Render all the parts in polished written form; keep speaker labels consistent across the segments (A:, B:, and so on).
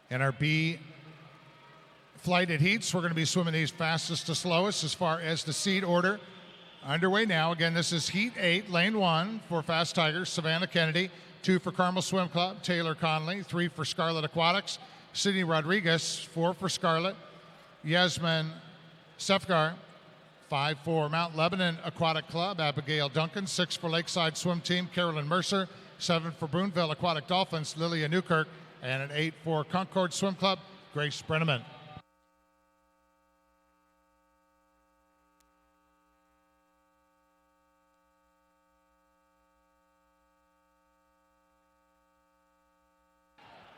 A: In our B flighted heats, we're going to be swimming these fastest to slowest as far as the seed order. Underway now. Again, this is Heat 8, Lane 1 for Fast Tigers, Savannah Kennedy. 2 for Carmel Swim Club, Taylor Conley. 3 for Scarlet Aquatics, Sydney Rodriguez. 4 for Scarlet, Yasmin Sefgar. 5 for Mount Lebanon Aquatic Club, Abigail Duncan. 6 for Lakeside Swim Team, Carolyn Mercer. 7 for Boonville Aquatic Dolphins, Lilia Newkirk. And an 8 for Concord Swim Club, Grace Brenneman.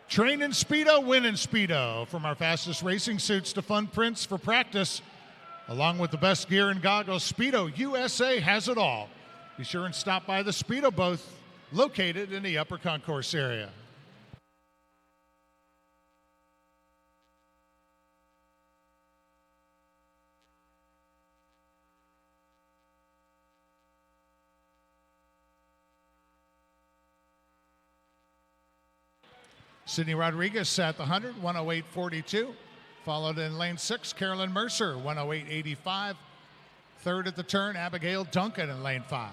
A: Train in Speedo, win in Speedo. From our fastest racing suits to fun prints for practice, along with the best gear and goggles, Speedo USA has it all. Be sure and stop by the Speedo booth located in the Upper Concourse area. Sydney Rodriguez at the 100, 108.42. Followed in lane 6, Carolyn Mercer, 108.85. Third at the turn, Abigail Duncan in lane 5.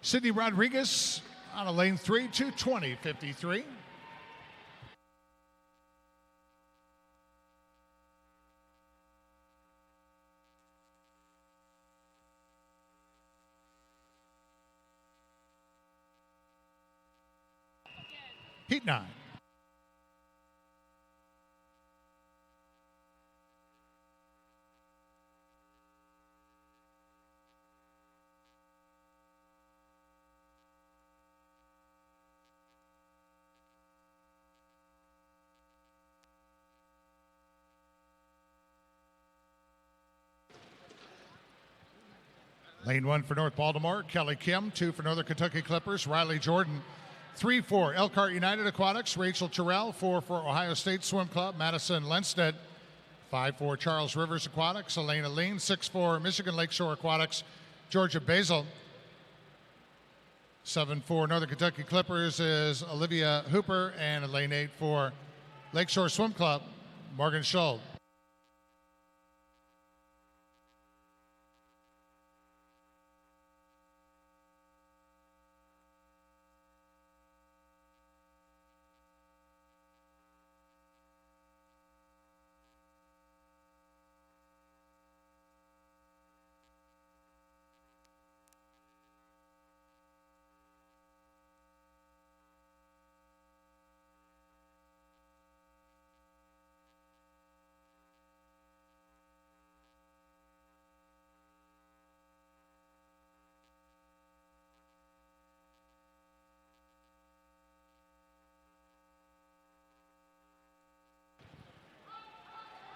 A: Sydney Rodriguez out of lane 3, 2:20.53. Heat 9. Lane 1 for North Baltimore, Kelly Kim. 2 for Northern Kentucky Clippers, Riley Jordan. 3 for Elkhart United Aquatics, Rachel Terrell. 4 for Ohio State Swim Club, Madison Lenstead. 5 for Charles Rivers Aquatics, Elena Lean. 6 for Michigan Lakeshore Aquatics, Georgia Basil. 7 for Northern Kentucky Clippers is Olivia Hooper, and in lane 8 for Lakeshore Swim Club, Morgan Schull.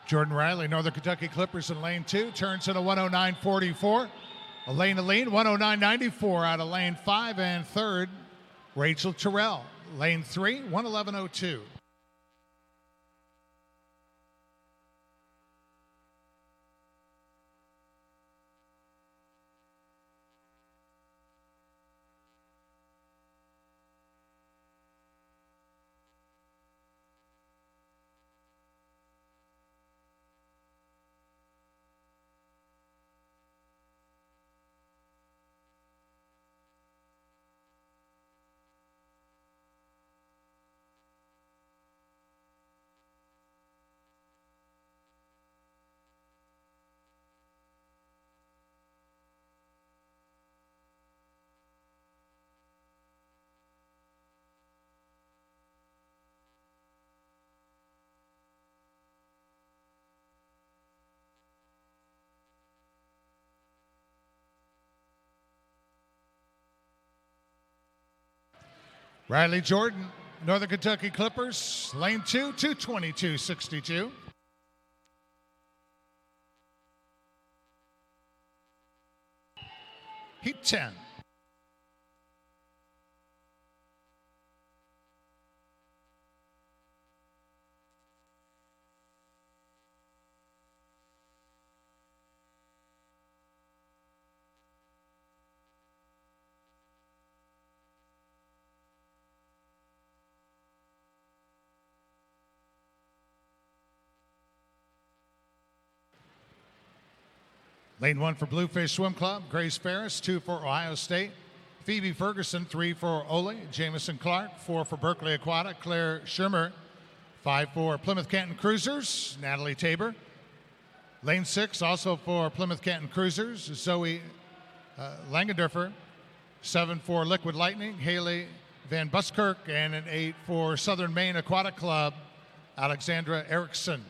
A: Jordan Riley, Northern Kentucky Clippers in lane 2, turns in a 109.44. Elena Lean, 109.94 out of lane 5, and third, Rachel Terrell. Lane 3, 111.02. Riley Jordan, Northern Kentucky Clippers, lane 2, 222.62. Heat 10. Lane 1 for Bluefish Swim Club, Grace Ferris, 2 for Ohio State. Phoebe Ferguson, 3 for Ole. Jamison Clark, 4 for Berkeley Aquatic. Claire Schirmer, 5 for Plymouth Canton Cruisers. Natalie Tabor. Lane 6, also for Plymouth Canton Cruisers, Zoe Langendorfer. 7 for Liquid Lightning, Haley Van Buskirk. And an 8 for Southern Maine Aquatic Club, Alexandra Erickson.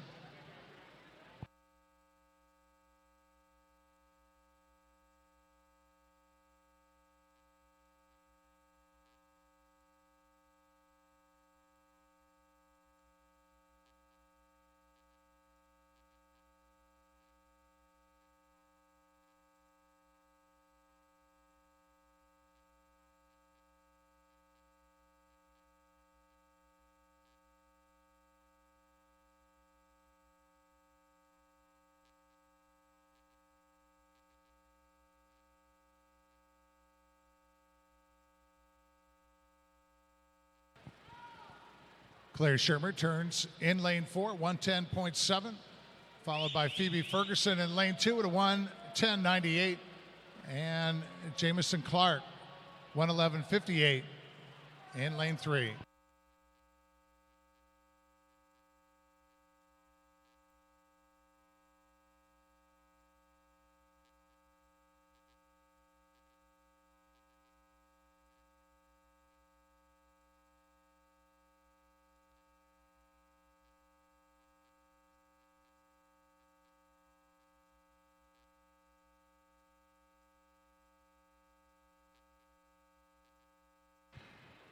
A: Claire Schirmer turns in lane 4, 110.7, followed by Phoebe Ferguson in lane 2 at a 110.98, and Jamison Clark, 111.58 in lane 3.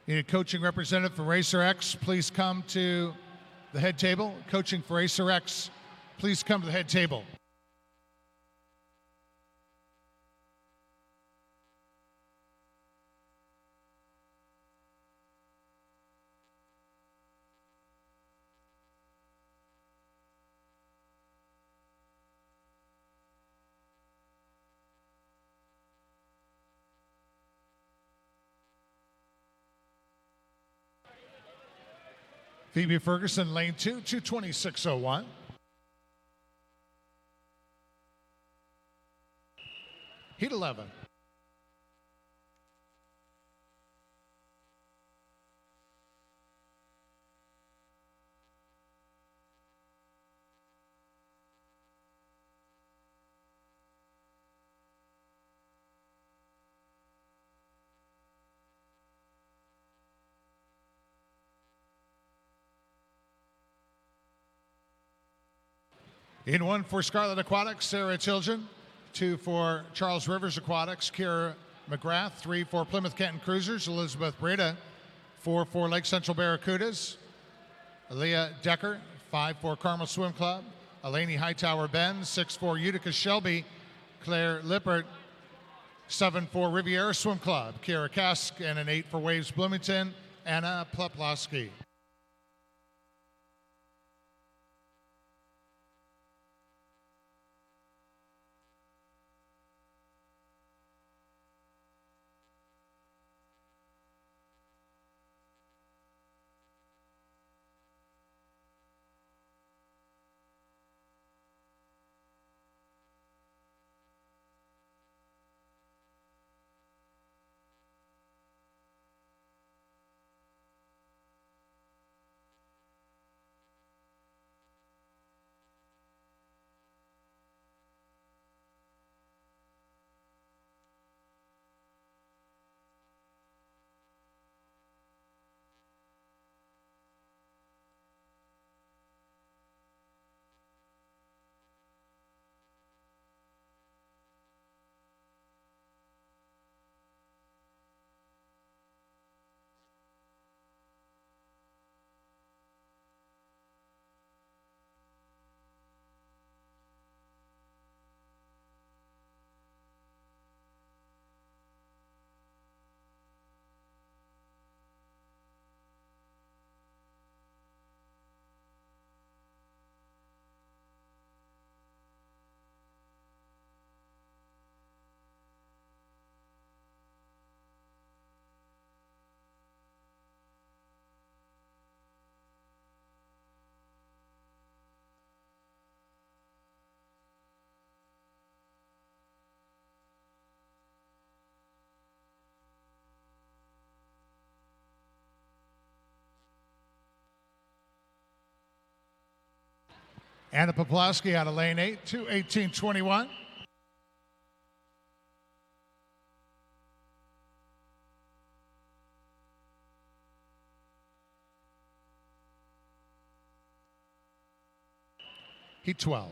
A: Need a coaching representative for Racer X, please come to the head table. Coaching for Racer X, please come to the head table. Phoebe Ferguson, lane 2, 226.01. Heat 11. In 1 for Scarlet Aquatics, Sarah Tilgen. 2 for Charles Rivers Aquatics, Kira McGrath. 3 for Plymouth Canton Cruisers, Elizabeth Breda. 4 for Lake Central Barracudas, Aaliyah Decker. 5 for Carmel Swim Club, Eleni Hightower Ben. 6 for Utica Shelby, Claire Lippert. 7 for Riviera Swim Club, Kira Kask. And an 8 for Waves Bloomington, Anna Pleplowski. Anna Poplawski out of lane 8, 2:18.21. Heat 12.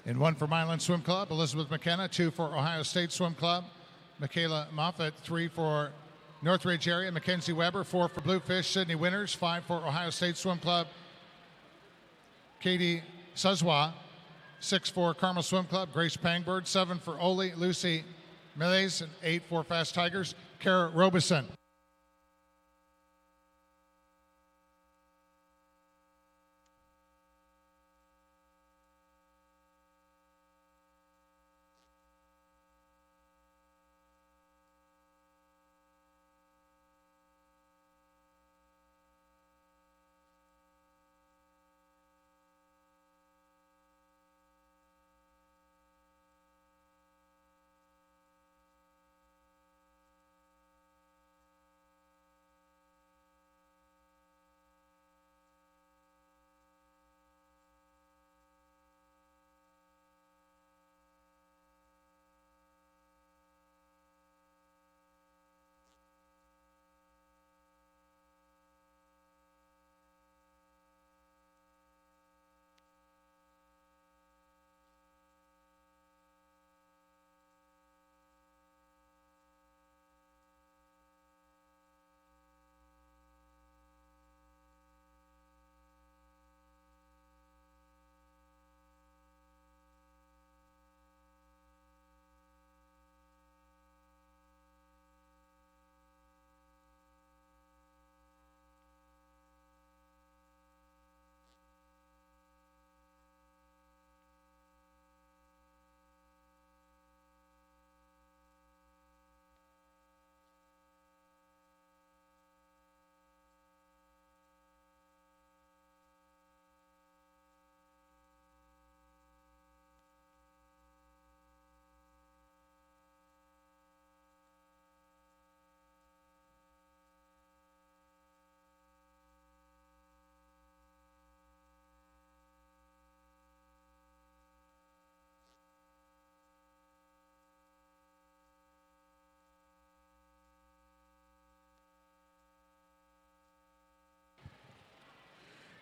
A: In 1 for Milan Swim Club, Elizabeth McKenna. 2 for Ohio State Swim Club, Michaela Moffett. 3 for Northridge area, Mackenzie Weber. 4 for Bluefish, Sydney Winters. 5 for Ohio State Swim Club, Katie Suzwa. 6 for Carmel Swim Club, Grace Pangbird. 7 for Oli, Lucy Millais. And 8 for Fast Tigers, Kara Robeson.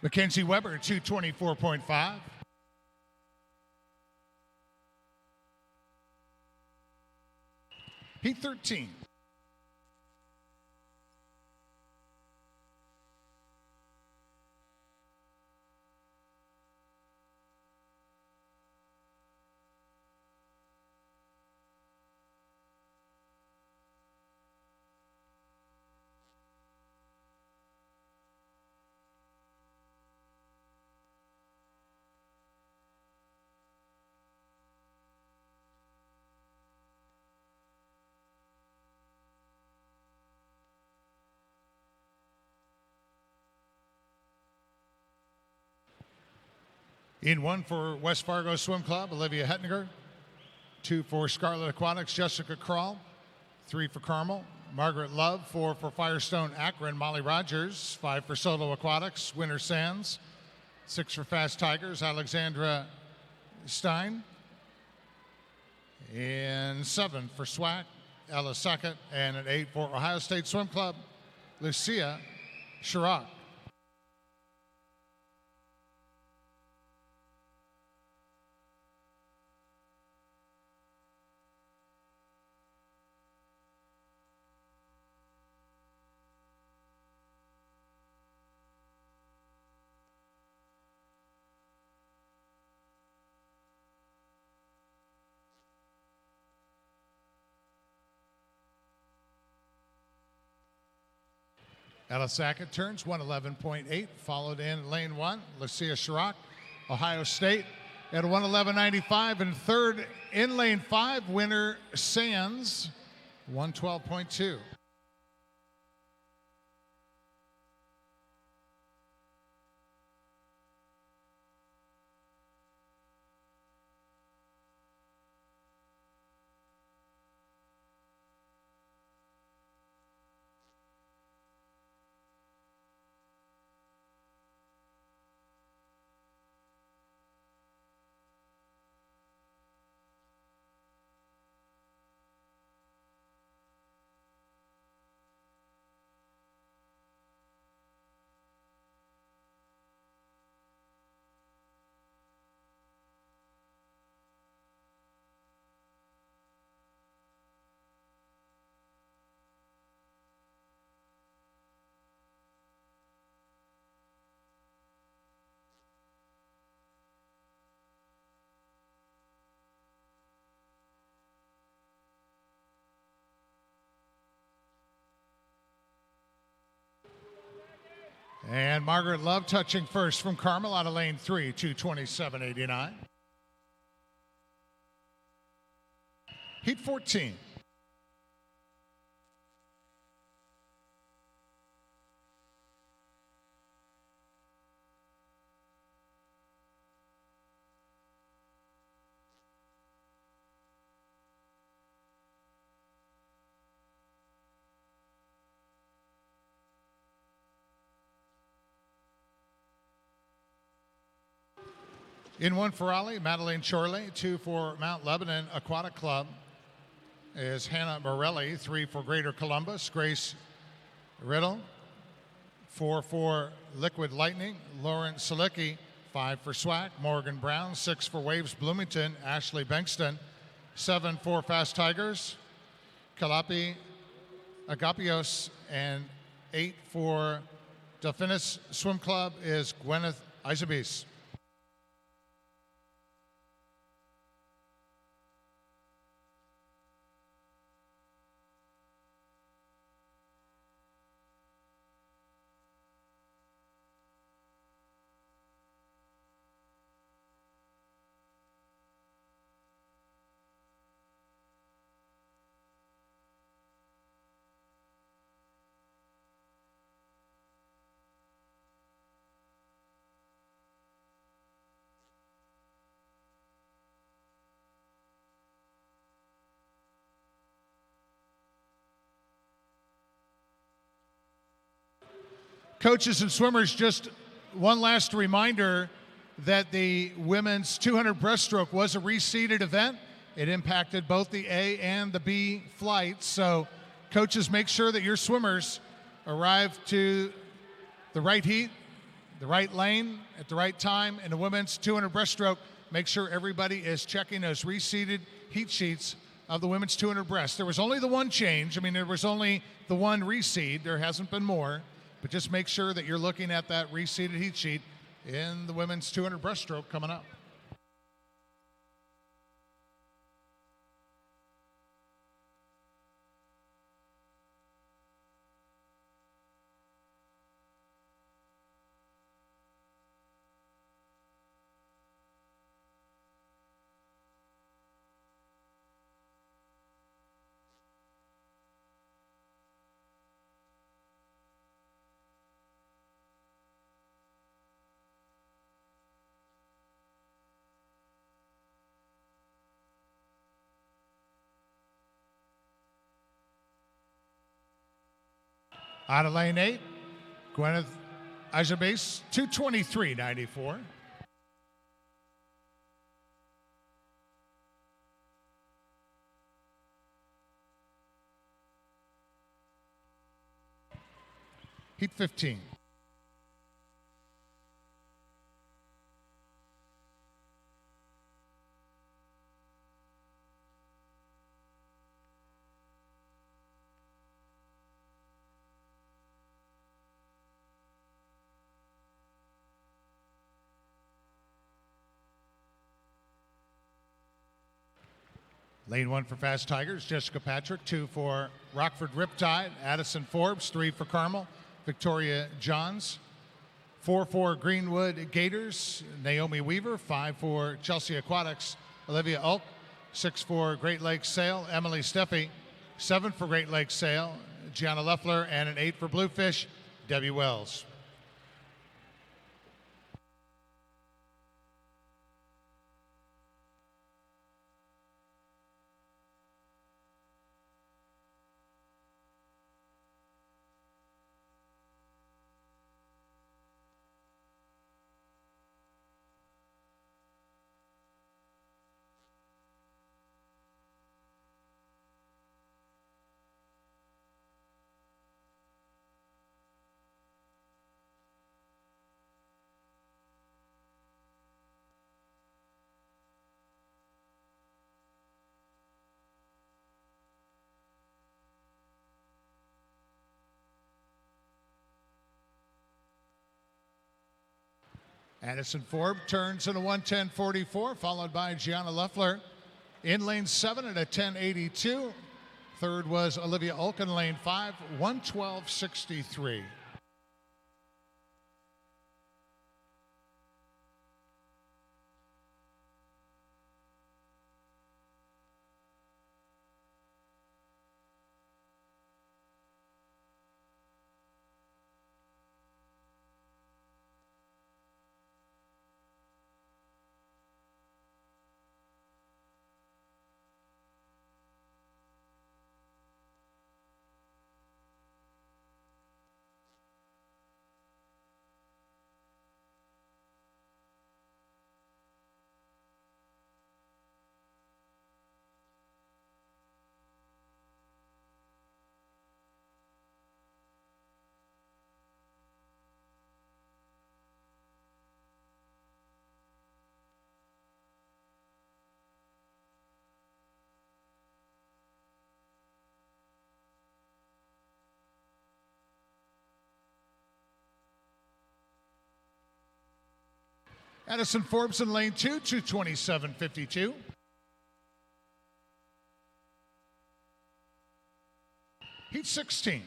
A: Mackenzie Weber, 2:24.5. Heat 13. In 1 for West Fargo Swim Club, Olivia Hettinger. 2 for Scarlet Aquatics, Jessica Krall. 3 for Carmel, Margaret Love. 4 for Firestone Akron, Molly Rogers. 5 for Solo Aquatics, Winter Sands. 6 for Fast Tigers, Alexandra Stein. And 7 for SWAC, Ella Sackett. And an 8 for Ohio State Swim Club, Lucia Chirac. Ella Sackett turns 111.8, followed in lane 1, Lucia Chirac, Ohio State, at 111.95, and third in lane 5, Winter Sands, 112.2. And Margaret Love touching first from Carmel out of lane 3, 2:27.89. Heat 14. In 1 for Raleigh, Madeleine Chorley. 2 for Mount Lebanon Aquatic Club is Hannah Morelli. 3 for Greater Columbus, Grace Riddle. 4 for Liquid Lightning, Lauren Selicki. 5 for SWAC, Morgan Brown. 6 for Waves Bloomington, Ashley Bankston. 7 for Fast Tigers, Kalapi Agapios. And 8 for Delphinus Swim Club is Gwyneth Isabis. Coaches and swimmers, just one last reminder that the women's 200 breaststroke was a reseeded event. It impacted both the A and the B flights. So coaches, make sure that your swimmers arrive to the right heat, the right lane, at the right time. In the women's 200 breaststroke, make sure everybody is checking those reseeded heat sheets of the women's 200 breast. There was only the one change. I mean, there was only the one reseed. There hasn't been more. But just make sure that you're looking at that reseeded heat sheet in the women's 200 breaststroke coming up. Out of lane 8, Gwyneth Ajabase, 2:23.94. Heat 15. Lane 1 for Fast Tigers, Jessica Patrick. 2 for Rockford Riptide, Addison Forbes. 3 for Carmel, Victoria Johns. 4 for Greenwood Gators, Naomi Weaver. 5 for Chelsea Aquatics, Olivia Ulk. 6 for Great Lakes Sail, Emily Steffi. 7 for Great Lakes Sail, Gianna Leffler. And an 8 for Bluefish, Debbie Wells. Addison Forbes turns in a 1:10.44, followed by Gianna Leffler in lane 7 at a 10:82. Third was Olivia Ulk in lane 5, 1:12.63. Addison Forbes in lane 2, 227.52. Heat 16.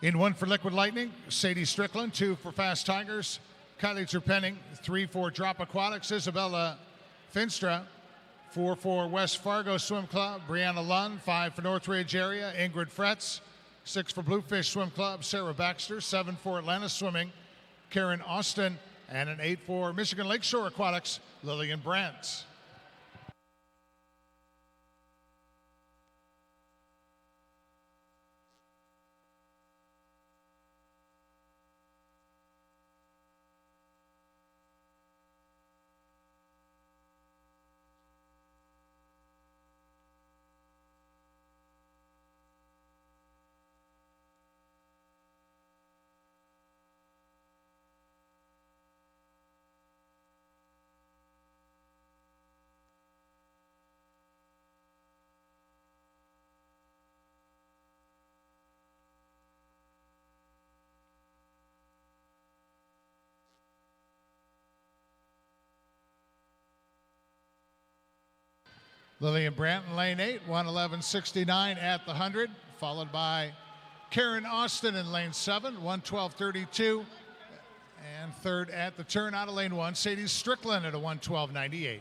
A: In 1 for Liquid Lightning, Sadie Strickland. 2 for Fast Tigers, Kylie Terpenning. 3 for Drop Aquatics, Isabella Finstra. 4 for West Fargo Swim Club, Brianna Lund. 5 for Northridge area, Ingrid Fretz. 6 for Bluefish Swim Club, Sarah Baxter. 7 for Atlanta Swimming, Karen Austin. And an 8 for Michigan Lakeshore Aquatics, Lillian Brandt. Lillian Brandt in lane 8, 111.69 at the 100, followed by Karen Austin in lane 7, 112.32. And third at the turn out of lane 1, Sadie Strickland at a 112.98.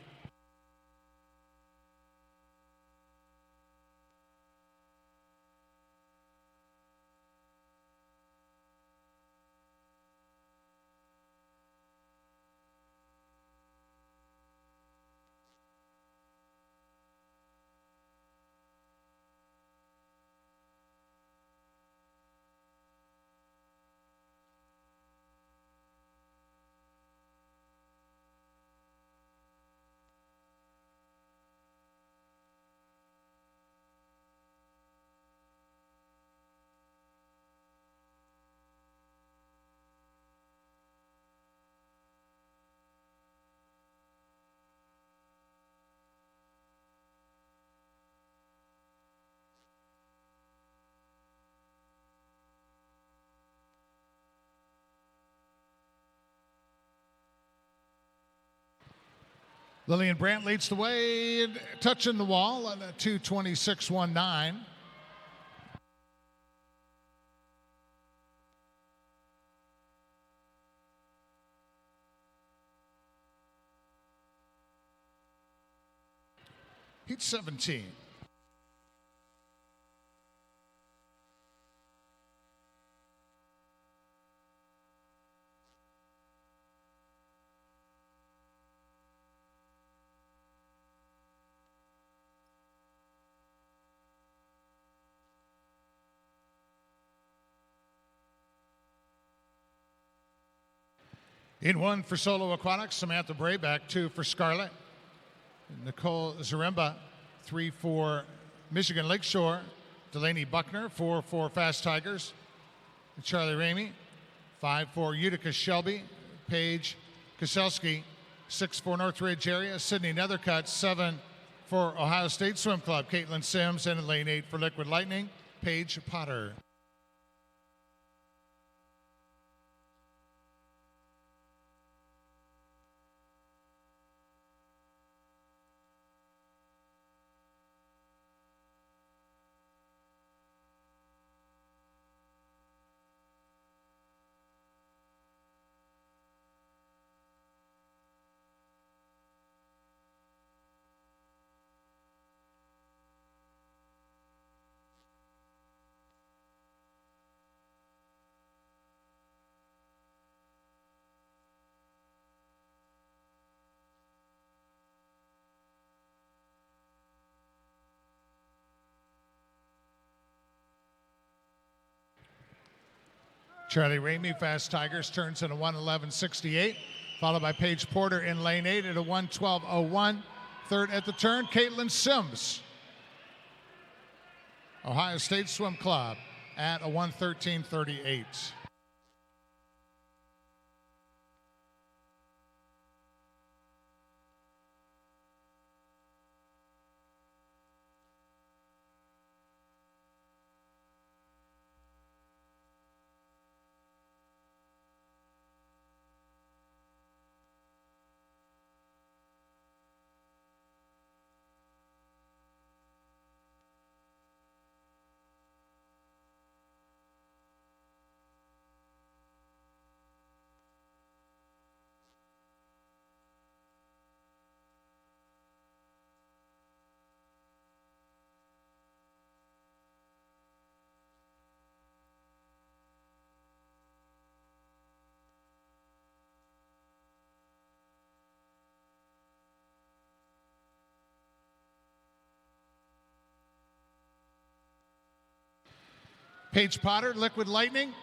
A: Lillian Brandt leads the way, touching the wall on a 226.19. Heat 17. In 1 for Solo Aquatics, Samantha Brayback. 2 for Scarlett. Nicole Zaremba. 3 for Michigan Lakeshore, Delaney Buckner. 4 for Fast Tigers, Charlie Ramey. 5 for Utica Shelby, Paige Koselski. 6 for Northridge area, Sydney Nethercutt. 7 for Ohio State Swim Club, Caitlin Sims. And in lane 8 for Liquid Lightning, Paige Potter. Charlie Ramey, Fast Tigers, turns in a 111.68, followed by Paige Porter in lane 8 at a 1:12.01. Third at the turn, Caitlin Sims, Ohio State Swim Club, at a 1:13.38. Paige Potter, Liquid Lightning,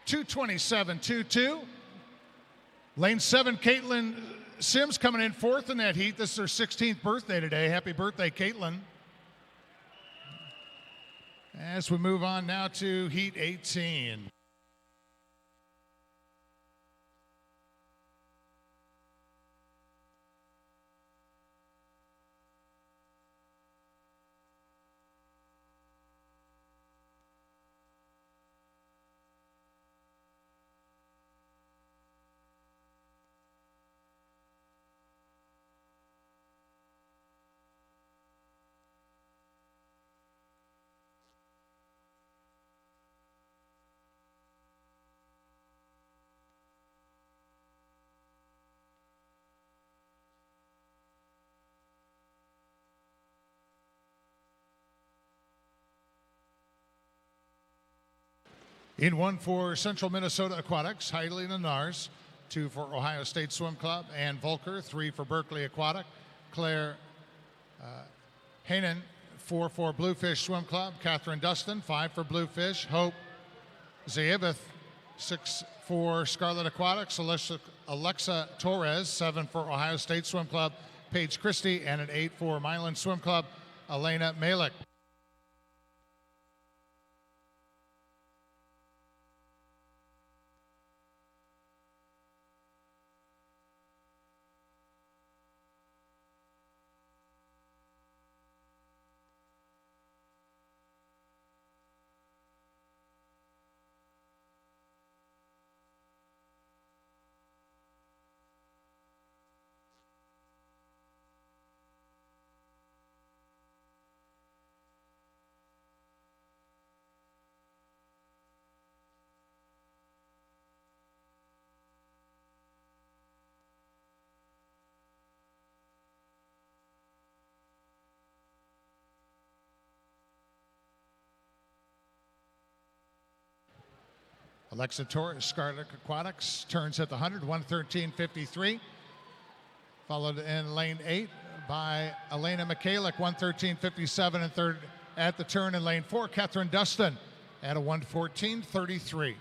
A: 2:27.22. Lane 7, Caitlin Sims coming in fourth in that heat. This is her 16th birthday today. Happy birthday, Caitlin. As we move on now to heat 18. In 1 for Central Minnesota Aquatics, Heidelina Nars. 2 for Ohio State Swim Club, Ann Volker. 3 for Berkeley Aquatic, Claire Hanen. 4 for Bluefish Swim Club, Catherine Dustin. 5 for Bluefish, Hope Zayevith. 6 for Scarlet Aquatics, Alexa Torres. 7 for Ohio State Swim Club, Paige Christie. And an 8 for Milan Swim Club, Elena Malik. Alexa Torres, Scarlet Aquatics, turns at the 100, 1:13.53. Followed in lane 8 by Elena Michalik, 1:13.57. And third at the turn in lane 4, Catherine Dustin at a 1:14.33.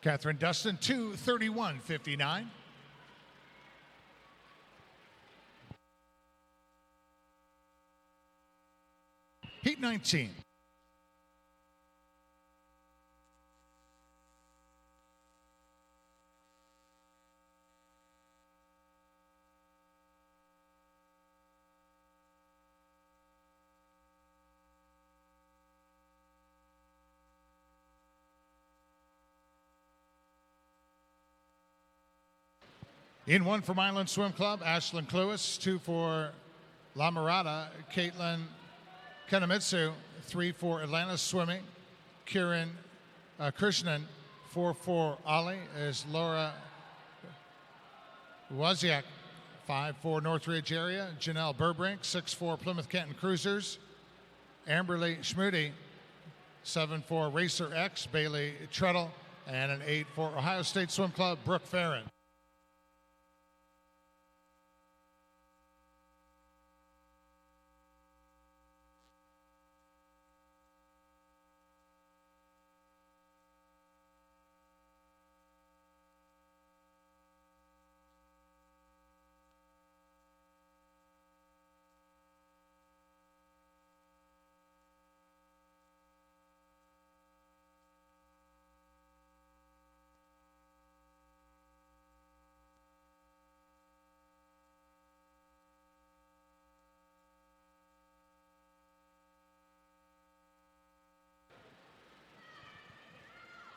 A: Catherine Dustin, 2:31.59. Heat 19. In 1 for Milan Swim Club, Ashlyn Cluis. 2 for La Mirada, Caitlin Kenamitsu. 3 for Atlanta Swimming, Kieran Krishnan. 4 for Ali is Laura Wozniak. 5 for Northridge area, Janelle Burbrink. 6 for Plymouth Canton Cruisers, Amberly Schmudy. 7 for Racer X, Bailey Treadle. And an 8 for Ohio State Swim Club, Brooke Farron.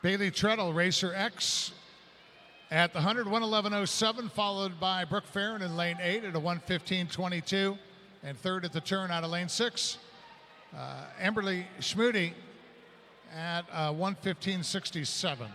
A: Bailey Treadle, Racer X, at the 100, 111.07, followed by Brooke Farron in lane 8 at a 1:15.22, and third at the turn out of lane 6. Amberly Schmudy at 1:15.67.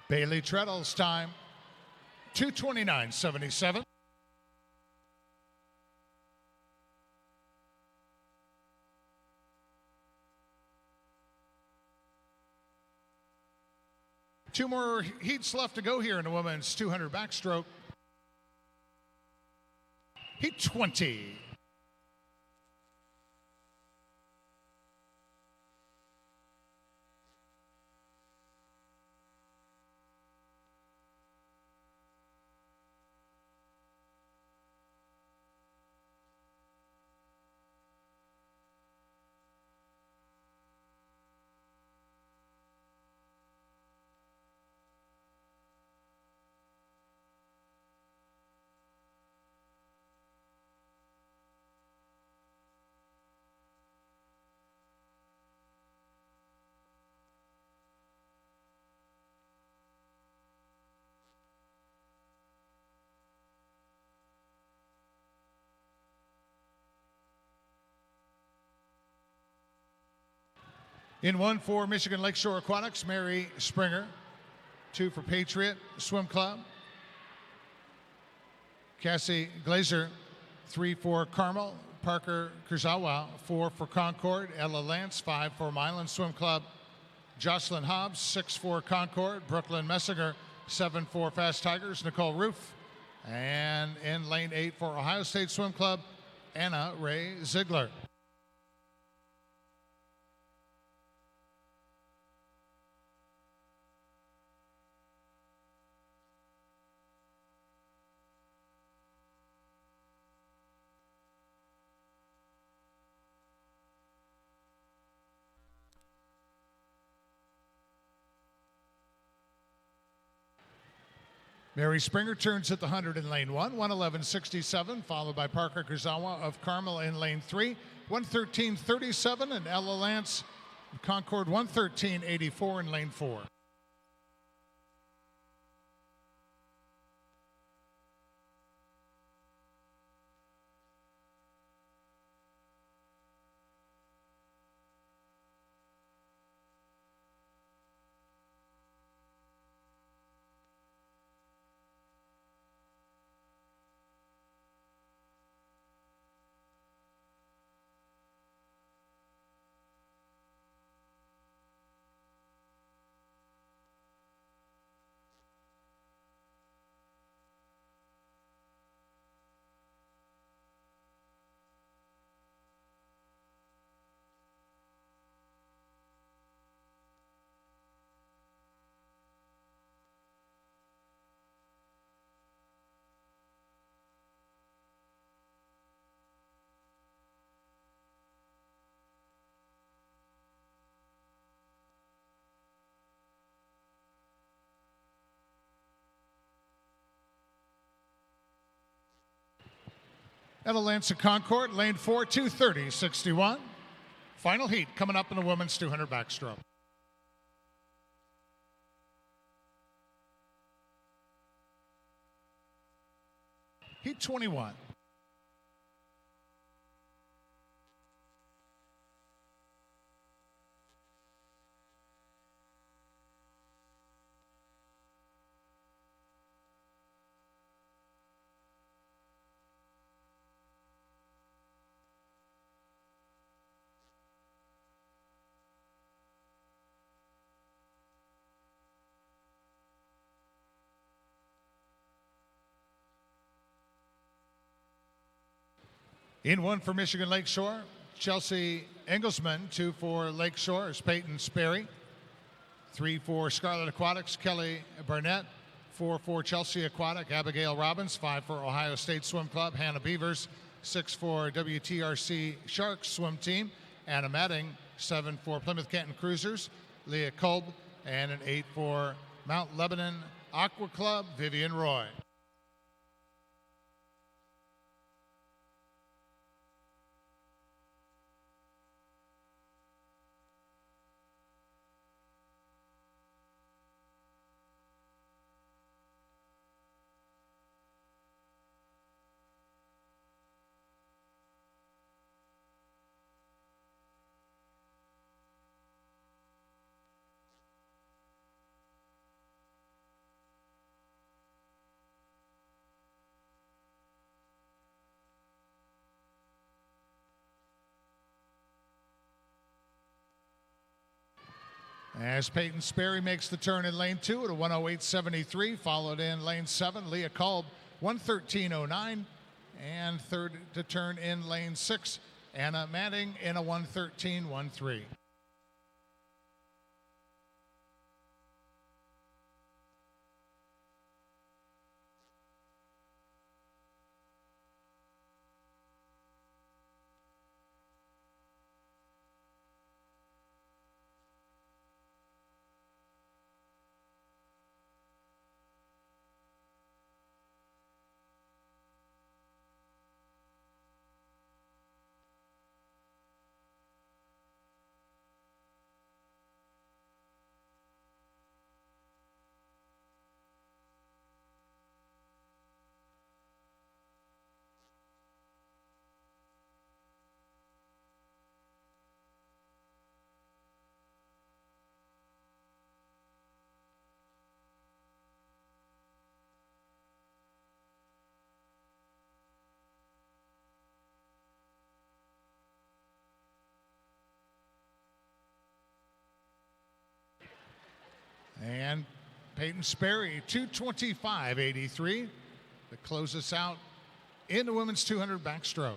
A: Bailey Treadle's time, 2:29.77. Two more heats left to go here in the women's 200 backstroke. Heat 20. In 1 for Michigan Lakeshore Aquatics, Mary Springer. 2 for Patriot Swim Club, Cassie Glazer. 3 for Carmel, Parker Kurzawa. 4 for Concord, Ella Lance. 5 for Milan Swim Club, Jocelyn Hobbs. 6 for Concord, Brooklyn Messinger. 7 for Fast Tigers, Nicole Roof. And in lane 8 for Ohio State Swim Club, Anna Ray Ziegler. Mary Springer turns at the 100 in lane 1, 1:11.67, followed by Parker Kurzawa of Carmel in lane 3, 1:13.37, and Ella Lance of Concord, 1:13.84 in lane 4. Ella Lance of Concord, lane 4, 2:30.61. Final heat coming up in the women's 200 backstroke. Heat 21. In one for Michigan Lakeshore, Chelsea Engelsman. 2 for Lakeshore is Peyton Sperry. 3 for Scarlet Aquatics, Kelly Burnett. 4 for Chelsea Aquatic, Abigail Robbins. 5 for Ohio State Swim Club, Hannah Beavers. 6 for WTRC Sharks Swim Team, Anna Matting. 7 for Plymouth Canton Cruisers, Leah Kolb. And an 8 for Mount Lebanon Aqua Club, Vivian Roy. As Peyton Sperry makes the turn in lane 2 at a 1:08.73, followed in lane 7, Leah Kolb, 1:13.09, and third to turn in lane 6, Anna Matting in a 1:13.13. And Peyton Sperry, 2:25.83 to close us out in the women's 200 backstroke.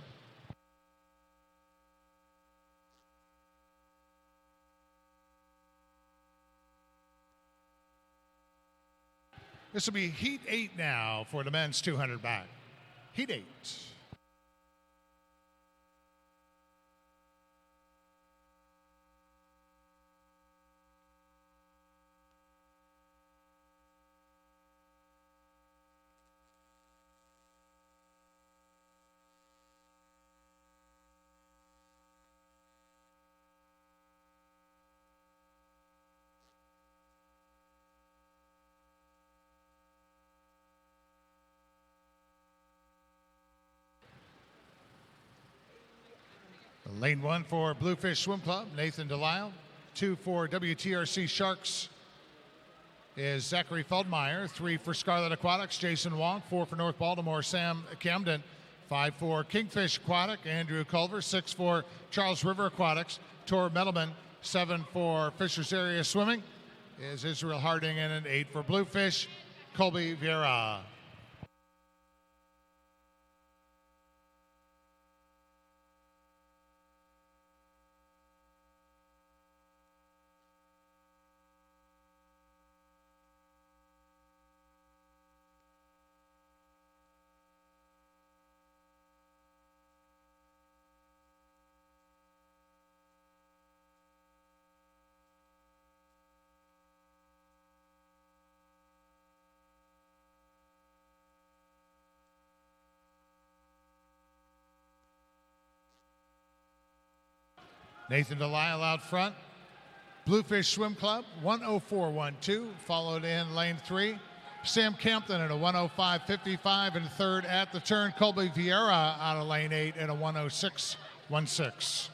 A: This will be Heat 8 now for the men's 200 back. Heat 8. Lane 1 for Bluefish Swim Club, Nathan Delisle. 2 for WTRC Sharks is Zachary Feldmeyer. 3 for Scarlet Aquatics, Jason Wong. 4 for North Baltimore, Sam Camden. 5 for Kingfish Aquatic, Andrew Culver. 6 for Charles River Aquatics, Tor Metalman. 7 for Fishers Area Swimming is Israel Harding, and an 8 for Bluefish, Colby Vieira. Nathan Delisle out front. Bluefish Swim Club, 104.12, followed in lane 3. Sam Campton at a 105.55, and third at the turn, Colby Vieira out of lane 8 at a 106.16.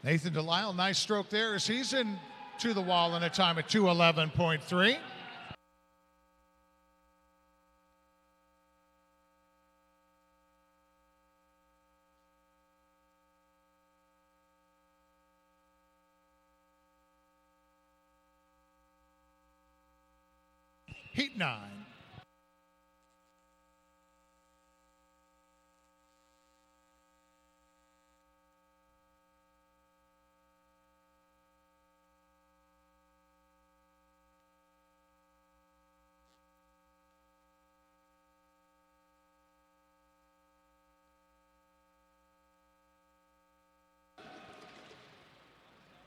A: Nathan Delisle, nice stroke there as he's in to the wall in a time of 2:11.3. Heat 9.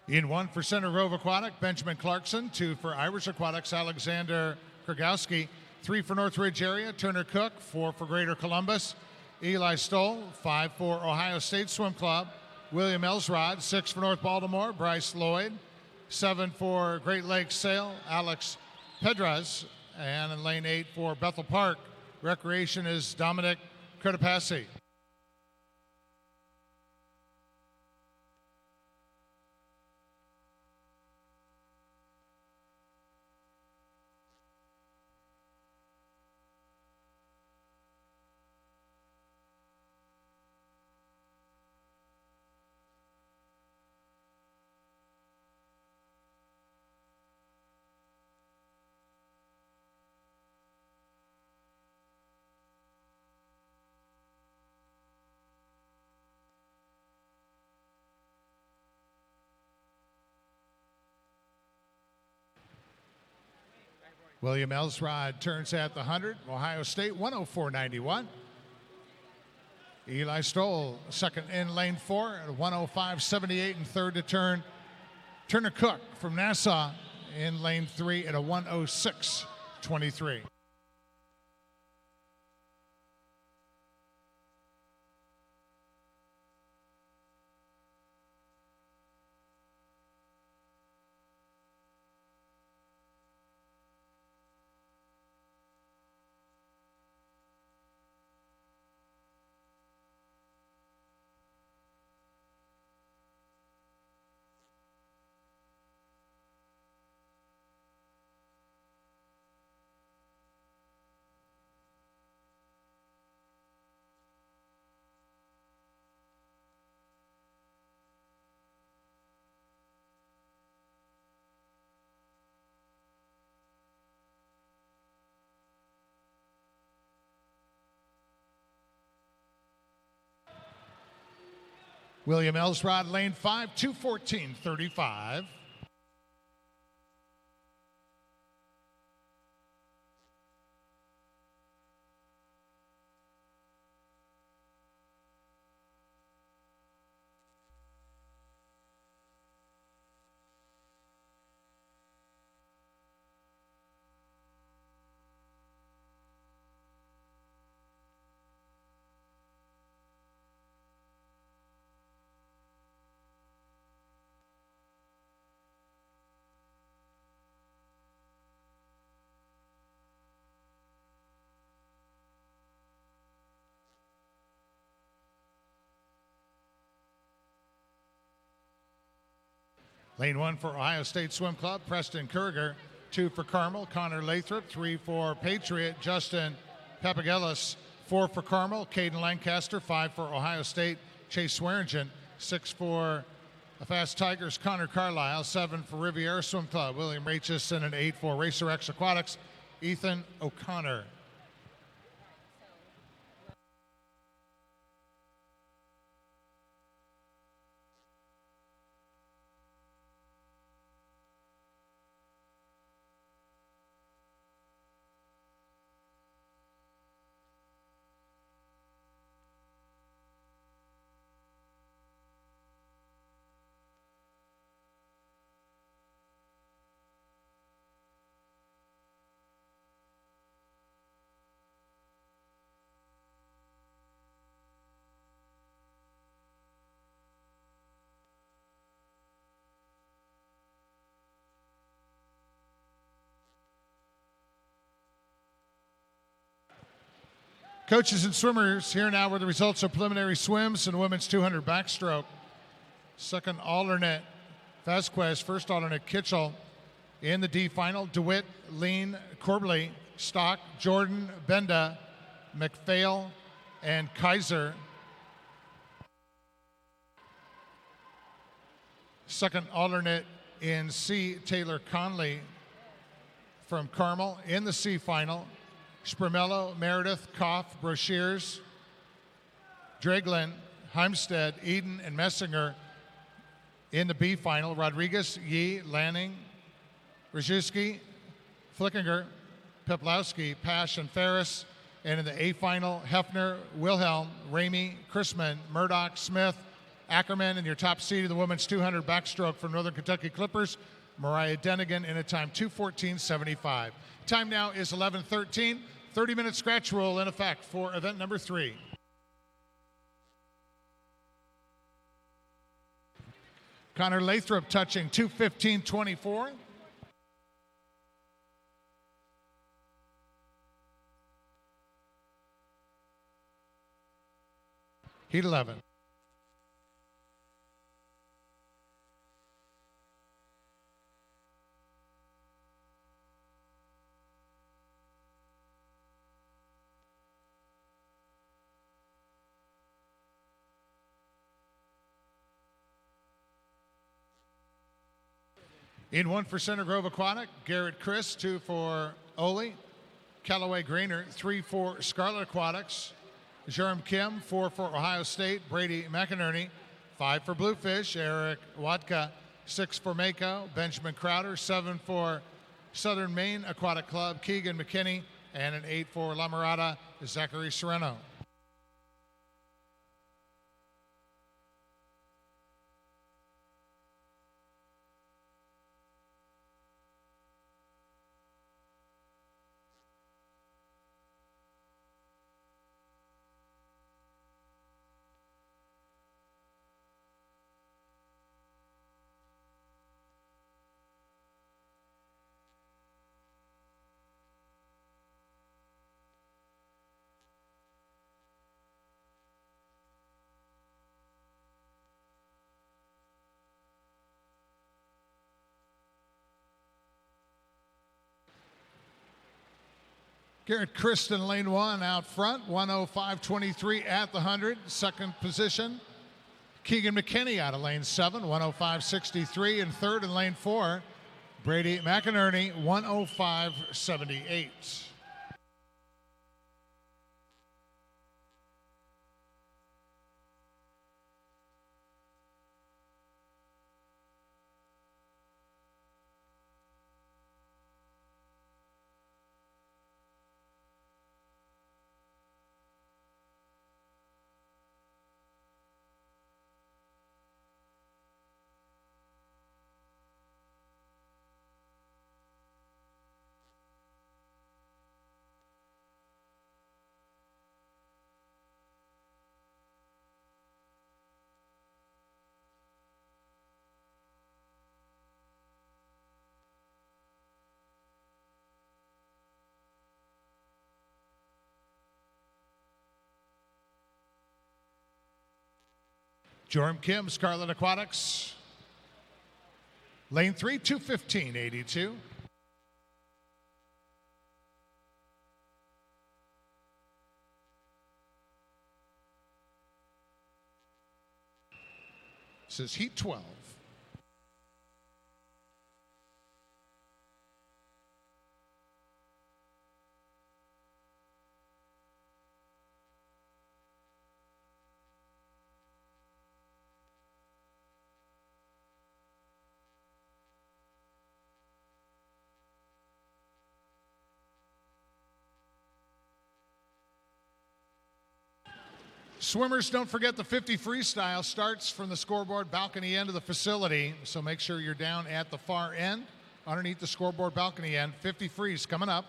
A: In 1 for Center Grove Aquatic, Benjamin Clarkson. 2 for Irish Aquatics, Alexander Krogowski. 3 for Northridge area, Turner Cook. 4 for Greater Columbus, Eli Stoll. 5 for Ohio State Swim Club, William Elsrod. 6 for North Baltimore, Bryce Lloyd. 7 for Great Lakes Sail, Alex Pedras. And in lane 8 for Bethel Park Recreation is Dominic Curtipassi. William Elsrod turns at the 100. Ohio State, 104.91. Eli Stoll, second in lane 4 at 105.78, and third to turn. Turner Cook from Nassau in lane 3 at a 106.23. William Elsrod, lane 5, 2:14.35. Lane 1 for Ohio State Swim Club, Preston Kurger. 2 for Carmel, Connor Lathrop. 3 for Patriot, Justin Papagelis. 4 for Carmel, Caden Lancaster. 5 for Ohio State, Chase Swearingen. 6 for the Fast Tigers, Connor Carlisle. 7 for Riviera Swim Club, William Rachis. And an 8 for Racer X Aquatics, Ethan O'Connor. Coaches and swimmers, here now were the results of preliminary swims and women's 200 backstroke. Second alternate, Vasquez. First alternate, Kitchell. In the D final, DeWitt, Lean, Corbley, Stock, Jordan, Benda, McPhail, and Kaiser. Second alternate in C, Taylor Conley from Carmel. In the C final, Spermello, Meredith, Koff, Broshears, Draglin, Heimstead, Eden, and Messinger. In the B final, Rodriguez, Yee, Lanning, Rajewski, Flickinger, Peplowski, Pash, and Ferris. And in the A final, Hefner, Wilhelm, Ramey, Chrisman, Murdoch, Smith, Ackerman, and your top seed of the women's 200 backstroke from Northern Kentucky Clippers, Mariah Denigan, in a time 2:14.75. Time now is 11:13. 30-minute scratch rule in effect for event number 3. Connor Lathrop touching 2:15.24. Heat 11. In 1 for Center Grove Aquatic, Garrett Chris. 2 for Ole. Callaway Greener. 3 for Scarlet Aquatics. Jerem Kim. 4 for Ohio State, Brady McInerney. 5 for Bluefish, Eric Watka. 6 for Mako, Benjamin Crowder. 7 for Southern Maine Aquatic Club, Keegan McKinney. And an 8 for La Mirada, Zachary Sereno. Garrett Kristen, lane 1 out front, 105.23 at the 100. Second position, Keegan McKinney out of lane 7, 105.63. And third in lane 4, Brady McInerney, 105.78. Joram Kim, Scarlet Aquatics. Lane 3, 2:15.82. This is heat 12. Swimmers, don't forget the 50 freestyle starts from the scoreboard balcony end of the facility, so make sure you're down at the far end, underneath the scoreboard balcony end. 50 frees coming up.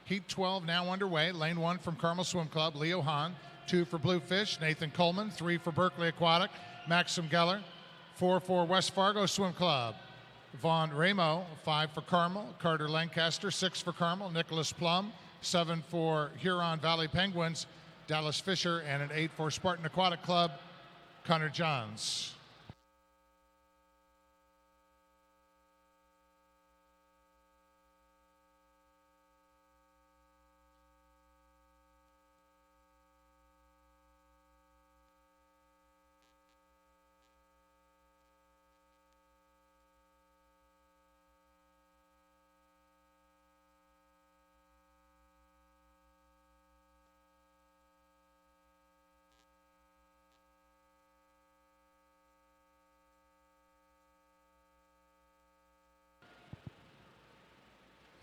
A: Heat 12 now underway. Lane 1 from Carmel Swim Club, Leo Hahn. 2 for Bluefish, Nathan Coleman. 3 for Berkeley Aquatic, Maxim Geller. 4 for West Fargo Swim Club, Vaughn Ramo. 5 for Carmel, Carter Lancaster. 6 for Carmel, Nicholas Plum. 7 for Huron Valley Penguins, Dallas Fisher, and an 8 for Spartan Aquatic Club, Connor Johns.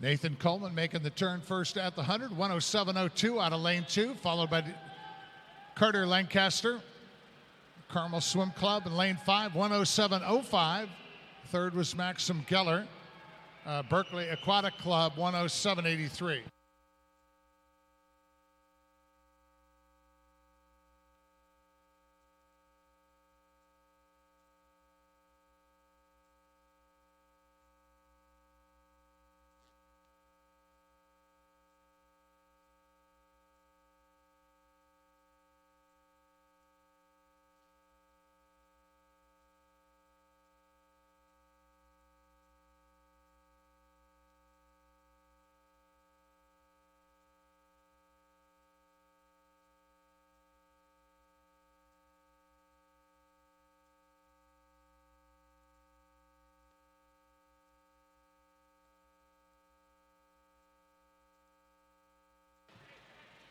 A: Nathan Coleman making the turn first at the 100, 107.02 out of lane 2, followed by Carter Lancaster, Carmel Swim Club in lane 5, 107.05. Third was Maxim Geller, Berkeley Aquatic Club, 107.83.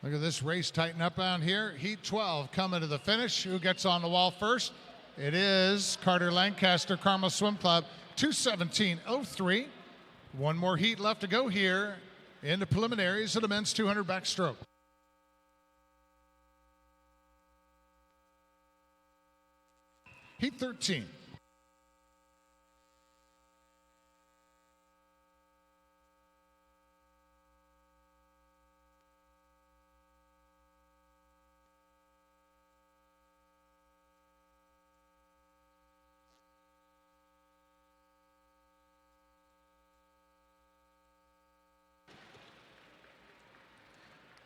A: Look at this race tighten up down here. Heat 12 coming to the finish. Who gets on the wall first? It is Carter Lancaster, Carmel Swim Club, 2:17.03. One more heat left to go here in the preliminaries of the men's 200 backstroke. Heat 13.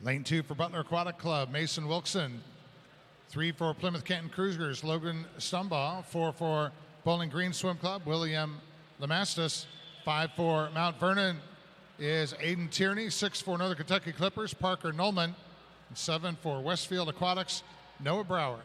A: Lane 2 for Butler Aquatic Club, Mason Wilkson. 3 for Plymouth Canton Cruisers, Logan Stumbaugh. 4 for Bowling Green Swim Club, William Lemastus. 5 for Mount Vernon is Aiden Tierney. 6 for Northern Kentucky Clippers, Parker Nolman. And 7 for Westfield Aquatics, Noah Brower.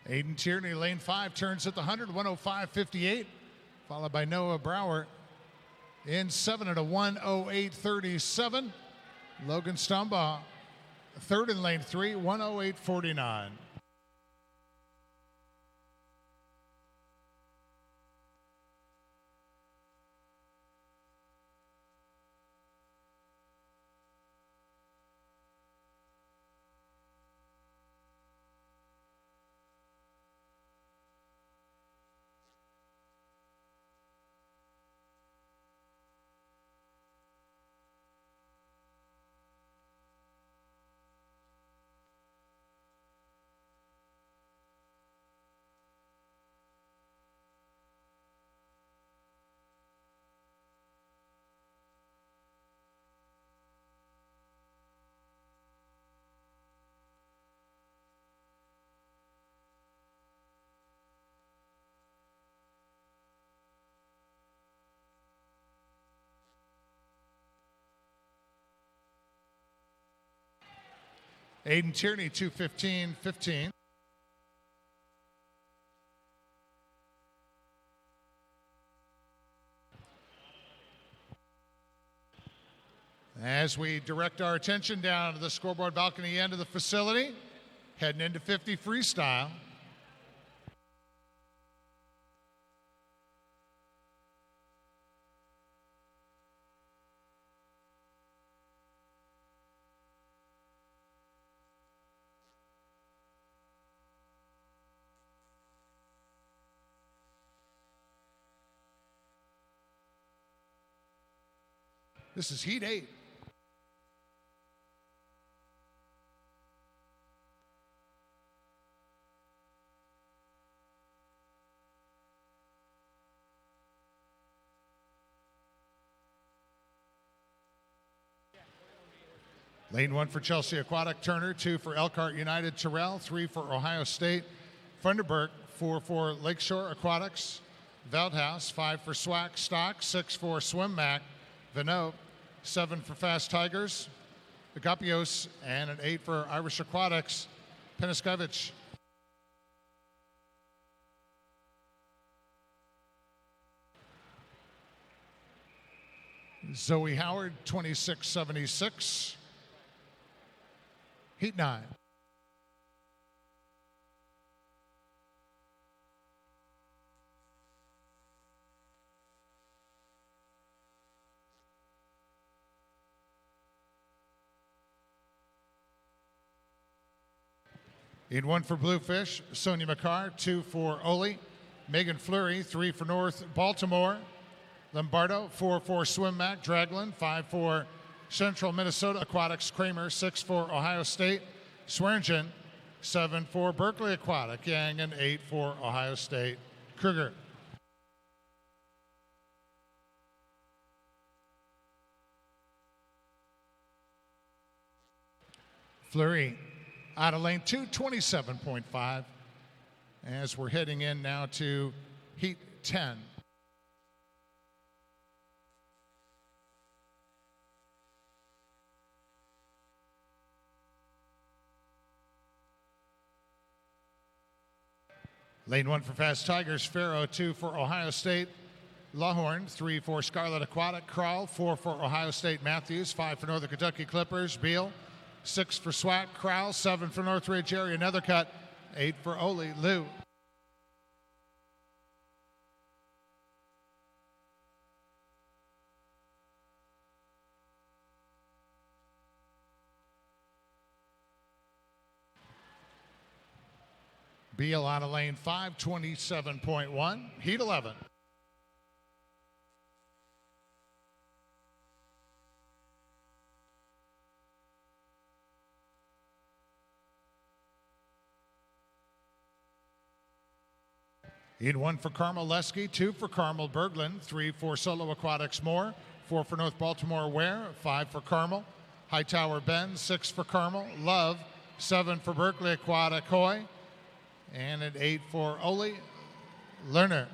A: Aiden Tierney, lane 5, turns at the 100, 105.58, followed by Noah Brower in 7 at a 108.37. Logan Stumbaugh, third in lane 3, 108.49. Aiden Tierney, 2:15.15. As we direct our attention down to the scoreboard balcony end of the facility, heading into 50 freestyle. This is Heat 8. Lane 1 for Chelsea Aquatic, Turner. 2 for Elkhart United, Terrell. 3 for Ohio State, Funderburk. 4 for Lakeshore Aquatics, Veldhouse. 5 for SWAC, Stock. 6 for Swim Mac, Vinot. 7 for Fast Tigers, Agapios. And an 8 for Irish Aquatics, Peniskevich. Zoe Howard, 2676. Heat 9. In 1 for Bluefish, Sonia McCarr. 2 for Ole, Megan Fleury. 3 for North Baltimore, Lombardo. 4 for Swim Mac, Dragland. 5 for Central Minnesota Aquatics, Kramer. 6 for Ohio State, Swearingen. 7 for Berkeley Aquatic, Yang. And 8 for Ohio State, Kruger. Fleury out of lane 2, 27.5. As we're heading in now to Heat 10. Lane 1 for Fast Tigers, Farrow. 2 for Ohio State, Lawhorn. 3 for Scarlet Aquatic, Kral. 4 for Ohio State, Matthews. 5 for Northern Kentucky Clippers, Beal. 6 for SWAC, Kral. 7 for Northridge Area, Nethercutt. 8 for Ole, Lou. Beal out of lane 5, 27.1. Heat 11. In 1 for Carmel Lesky, 2 for Carmel Berglund. 3 for Solo Aquatics Moore. 4 for North Baltimore Ware. 5 for Carmel Hightower Ben. 6 for Carmel Love. 7 for Berkeley Aquatic Hoy. And an 8 for Ole Lerner.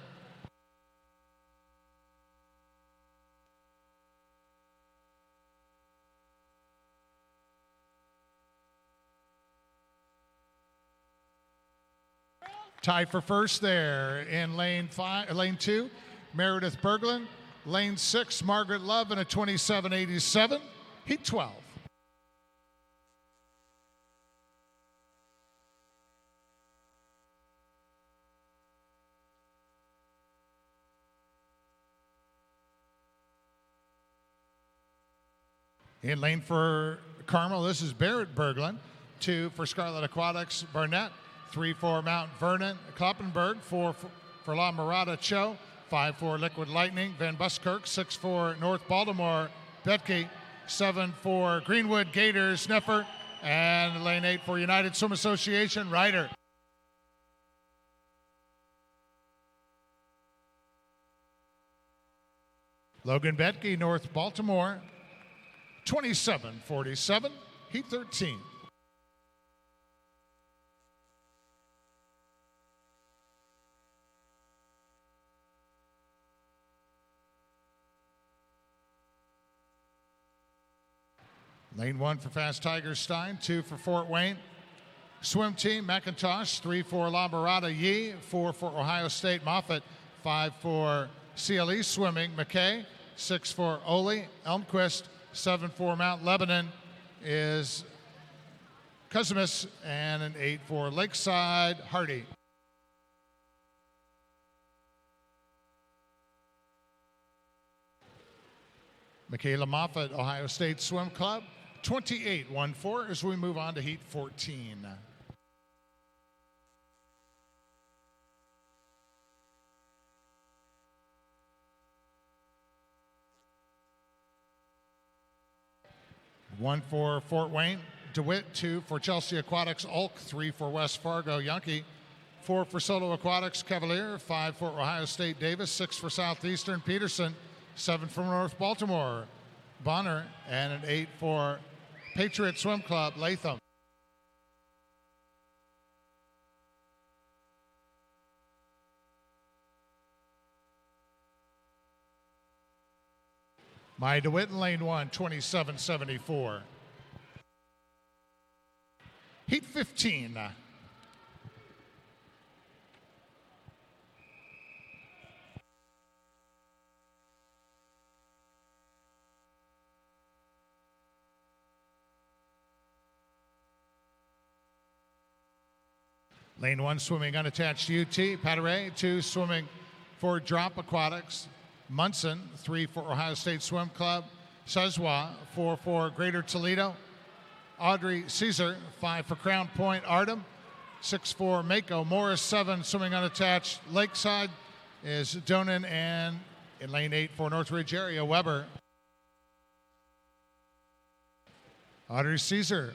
A: Tie for first there in lane 2, Meredith Berglund. Lane 6, Margaret Love in a 27.87. Heat 12. In lane for Carmel, this is Barrett Berglund. 2 for Scarlet Aquatics, Barnett. 3 for Mount Vernon, Kloppenberg. 4 for La Mirada, Cho. 5 for Liquid Lightning, Van Buskirk. 6 for North Baltimore, Betke. 7 for Greenwood Gators, Sniffer. And lane 8 for United Swim Association, Ryder. Logan Betke, North Baltimore, 27.47, Heat 13. Lane 1 for Fast Tigers Stein, 2 for Fort Wayne. Swim team, McIntosh, 3 for La Mirada Yee, 4 for Ohio State Moffitt, 5 for CLE Swimming McKay, 6 for Ole Elmquist, 7 for Mount Lebanon is Kuzimis, and an 8 for Lakeside Hardy. Michaela Moffitt, Ohio State Swim Club, 28-1-4 as we move on to Heat 14. One for Fort Wayne, DeWitt. 2 for Chelsea Aquatics, Ulk. 3 for West Fargo, Yankee. 4 for Solo Aquatics, Cavalier. 5 for Ohio State, Davis. 6 for Southeastern, Peterson. 7 for North Baltimore, Bonner. And an 8 for Patriot Swim Club, Latham. Maya DeWitt in lane 1, 27-74. Heat 15. Lane 1 swimming unattached UT, Pateray. 2 swimming for Drop Aquatics, Munson. 3 for Ohio State Swim Club, Sezwa. 4 for Greater Toledo, Audrey Caesar. 5 for Crown Point, Artem. 6 for Mako Morris. 7 swimming unattached Lakeside is Donan, and in lane 8 for Northridge area, Weber. Audrey Caesar,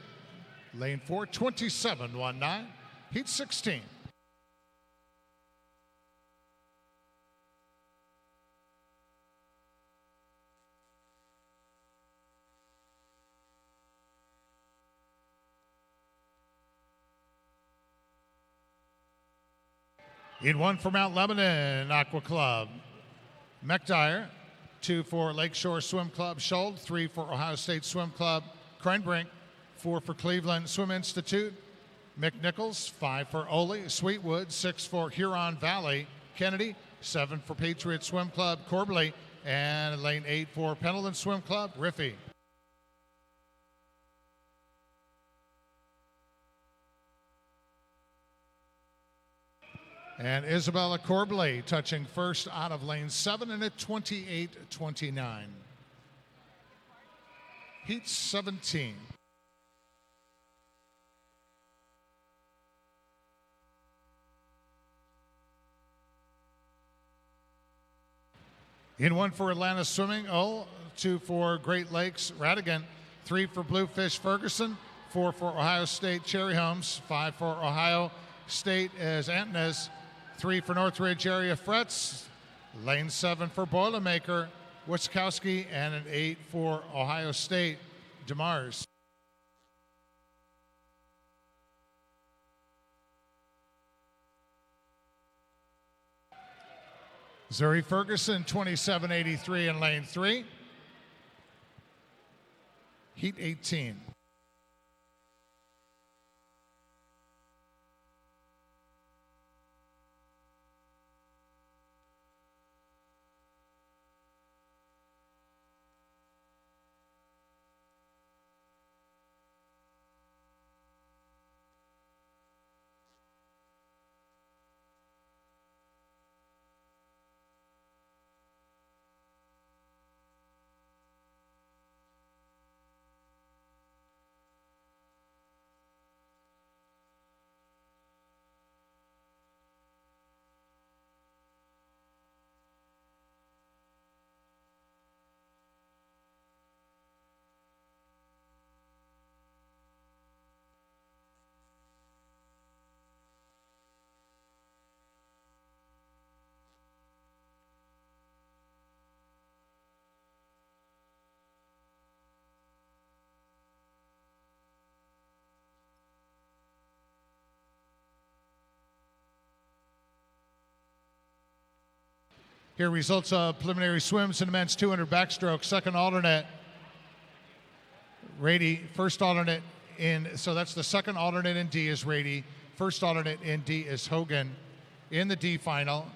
A: lane 4, 27-19. Heat 16. In 1 for Mount Lebanon Aqua Club, McDyer. 2 for Lakeshore Swim Club, Schold. 3 for Ohio State Swim Club, Krenbrink. 4 for Cleveland Swim Institute, McNichols. 5 for Ole Sweetwood. 6 for Huron Valley, Kennedy. 7 for Patriot Swim Club, Corbley. And lane 8 for Pendleton Swim Club, Riffy. And Isabella Corbley touching first out of lane 7 and at 28-29. Heat 17. In 1 for Atlanta Swimming, 2 for Great Lakes, Radigan. 3 for Bluefish, Ferguson. 4 for Ohio State, Cherry Homes. 5 for Ohio State is Antones. 3 for Northridge area, Fretz. Lane 7 for Boilermaker, Wiskowski. And an 8 for Ohio State, DeMars. Zuri Ferguson, 27-83 in lane 3. Heat 18. Here results of preliminary swims in the men's 200 backstroke. Second alternate, Rady, first alternate in, so that's the second alternate in D is Rady. First alternate in D is Hogan. In the D final,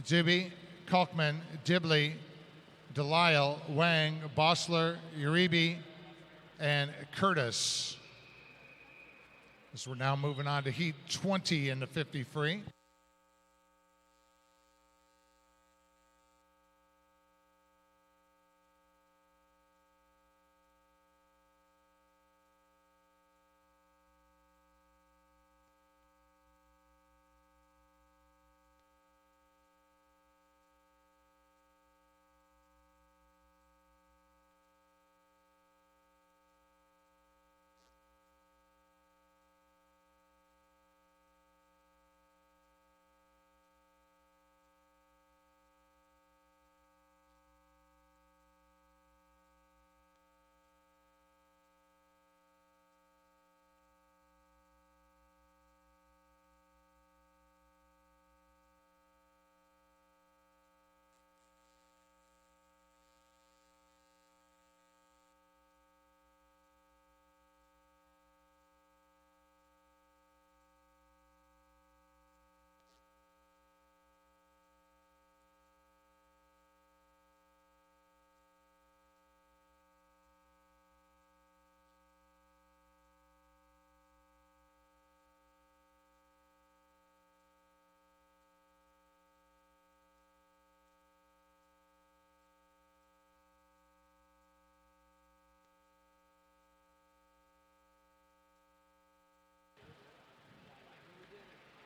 A: Zuby, Kalkman, Dibley, Delisle, Wang, Bossler, Uribe, and Curtis. As we're now moving on to heat 20 in the 50 free.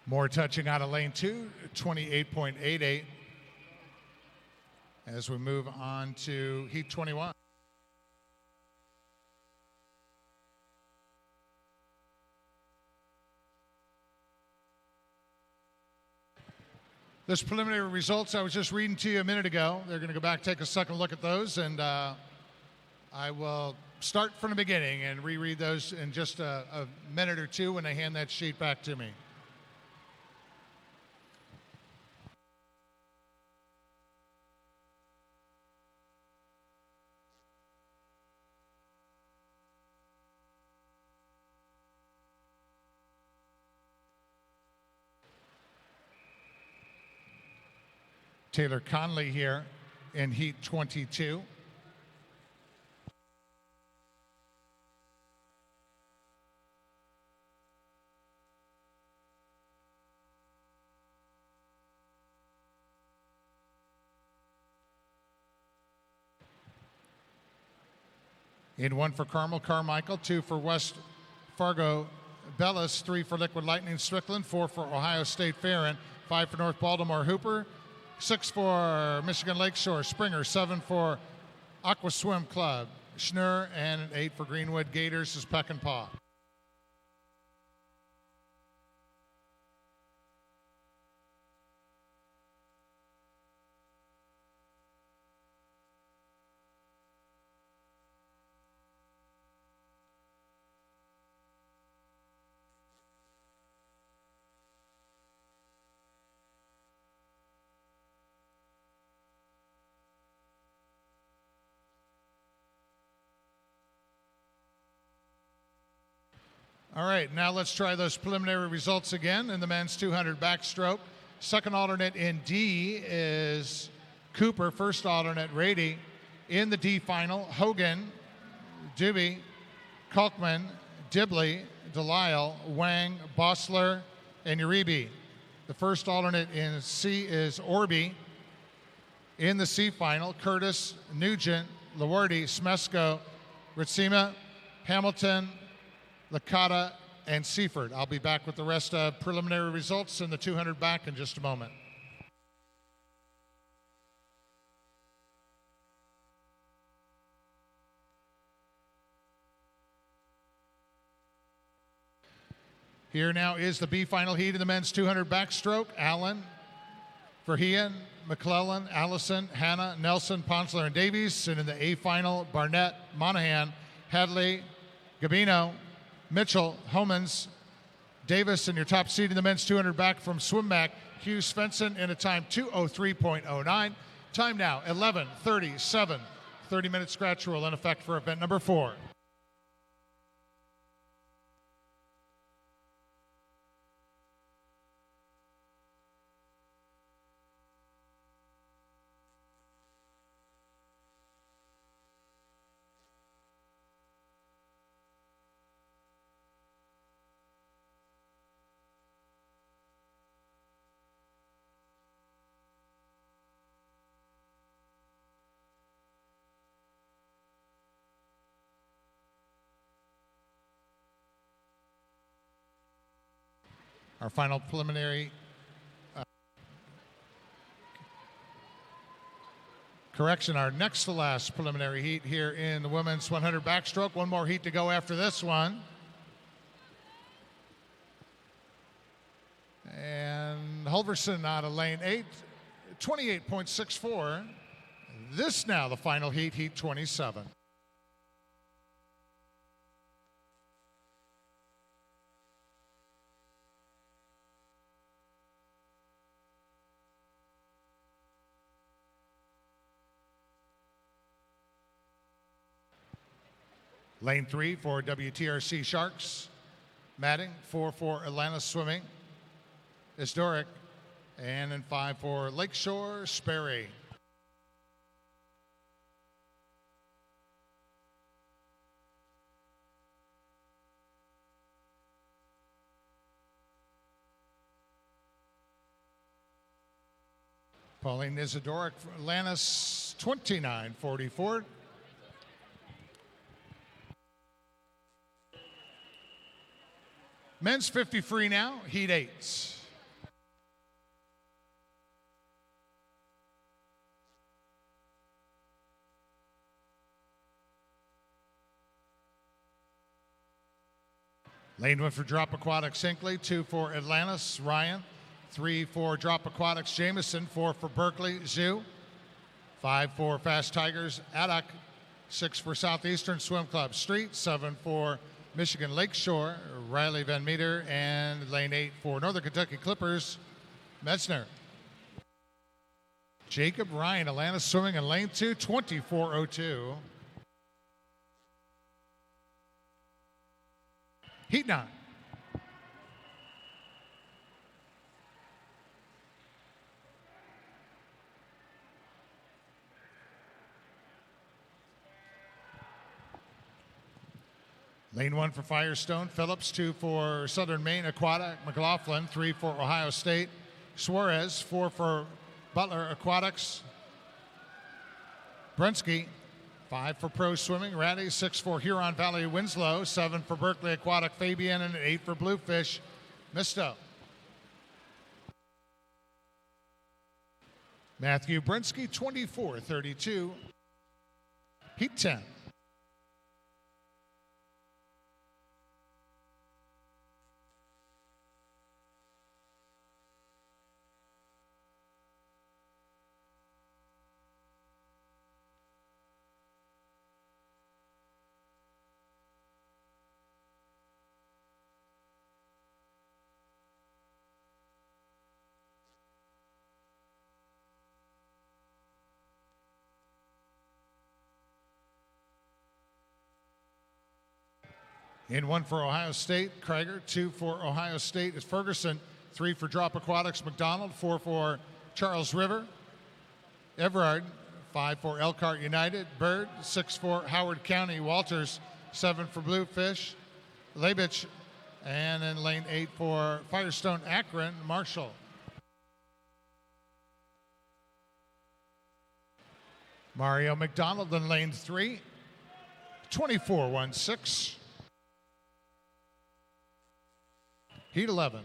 A: More touching out of lane 2, 28.88. As we move on to heat 21. Those preliminary results I was just reading to you a minute ago, they're going to go back, take a second look at those, and I will start from the beginning and reread those in just a minute or two when they hand that sheet back to me. Taylor Conley here in heat 22. In 1 for Carmel Carmichael, 2 for West Fargo Bellis, 3 for Liquid Lightning Strickland, 4 for Ohio State Farron, 5 for North Baltimore Hooper, 6 for Michigan Lakeshore Springer, 7 for Aqua Swim Club Schnur, and 8 for Greenwood Gators is Peck and Paw. All right, now let's try those preliminary results again in the men's 200 backstroke. Second alternate in D is Cooper. First alternate, Rady. In the D final, Hogan, Doobie, Kalkman, Dibley, Delisle, Wang, Bossler, and Uribe. The first alternate in C is Orby. In the C final, Curtis, Nugent, Lawardi, Smesko, Ritsima, Hamilton, Licata, and Seaford. I'll be back with the rest of preliminary results in the 200 back in just a moment. Here now is the B final heat of the men's 200 backstroke. Allen, Verheyen, McClellan, Allison, Hanna, Nelson, Ponsler, and Davies. And in the A final, Barnett, Monahan, Hadley, Gabino, Mitchell, Homans, Davis, and your top seed in the men's 200 back from Swimback, Hugh Svensson in a time 2:03.09. Time now, 11:37. 30-minute scratch rule in effect for event number 4. Our final preliminary our next to last preliminary heat here in the women's 100 backstroke. One more heat to go after this one. And Hulverson out of lane 8, 28.64. This now the final heat, heat 27. Lane 3 for WTRC Sharks. Matting, 4 for Atlanta Swimming. Historic. And then 5 for Lakeshore Sperry. Pauline Isidoric for Atlantis, 29.44. Men's 50 free now, heat 8. Lane 1 for Drop Aquatics Hinkley, 2 for Atlantis Ryan, 3 for Drop Aquatics Jameson, 4 for Berkeley Zoo, 5 for Fast Tigers Addock, 6 for Southeastern Swim Club Street, 7 for Michigan Lakeshore, Riley Van Meter, and lane 8 for Northern Kentucky Clippers, Metzner. Jacob Ryan, Atlanta Swimming in lane 2, 24.02. Heat 9. Lane 1 for Firestone, Phillips, 2 for Southern Maine Aquatic, McLaughlin, 3 for Ohio State, Suarez, 4 for Butler Aquatics, Brensky, 5 for Pro Swimming, Ratty, 6 for Huron Valley Winslow, 7 for Berkeley Aquatic Fabian, and 8 for Bluefish Misto. Matthew Brensky, 24.32. Heat 10. In 1 for Ohio State, Krieger, 2 for Ohio State is Ferguson, 3 for Drop Aquatics McDonald, 4 for Charles River, Everard, 5 for Elkhart United, Bird, 6 for Howard County Walters, 7 for Bluefish, Labich, and in lane 8 for Firestone Akron, Marshall. Mario McDonald in lane 3, 24.16. Heat 11.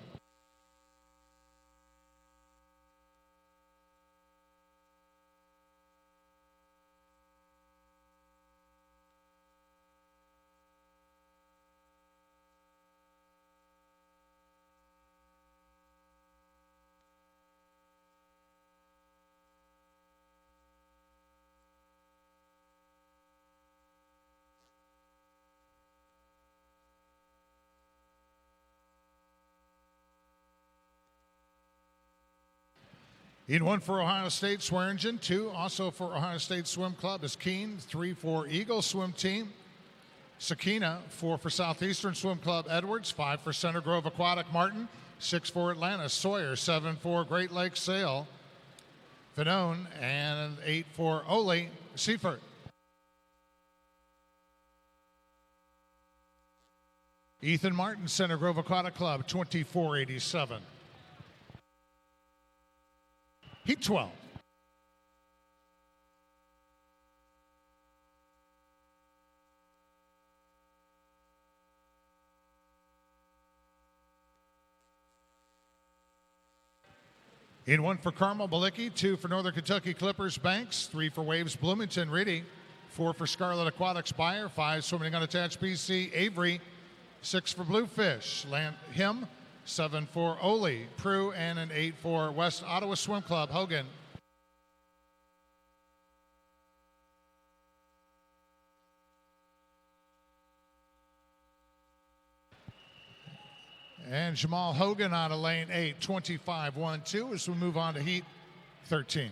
A: In 1 for Ohio State, Swearingen. 2 also for Ohio State Swim Club is Keene. 3 for Eagle Swim Team. Sakina. 4 for Southeastern Swim Club, Edwards. 5 for Center Grove Aquatic, Martin. 6 for Atlanta, Sawyer. 7 for Great Lakes Sail, Finone. And 8 for Ole, Seifert. Ethan Martin, Center Grove Aquatic Club, 24.87. Heat 12. In 1 for Carmel Malicki, 2 for Northern Kentucky Clippers Banks, 3 for Waves Bloomington Reedy, 4 for Scarlet Aquatics Bayer, 5 Swimming Unattached BC Avery, 6 for Bluefish Him, 7 for Ole Prue, and an 8 for West Ottawa Swim Club Hogan. And Jamal Hogan out of lane 8, 25-1-2 as we move on to heat 13.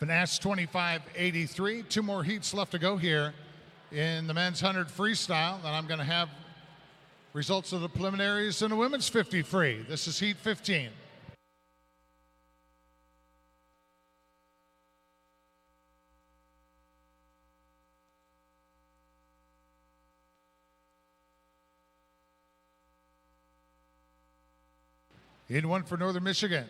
A: Finesse 25-83. 2 more heats left to go here in the men's 100 freestyle. Then I'm going to have results of the preliminaries in the women's 50 free. This is heat 15. In 1 for Northern Michigan,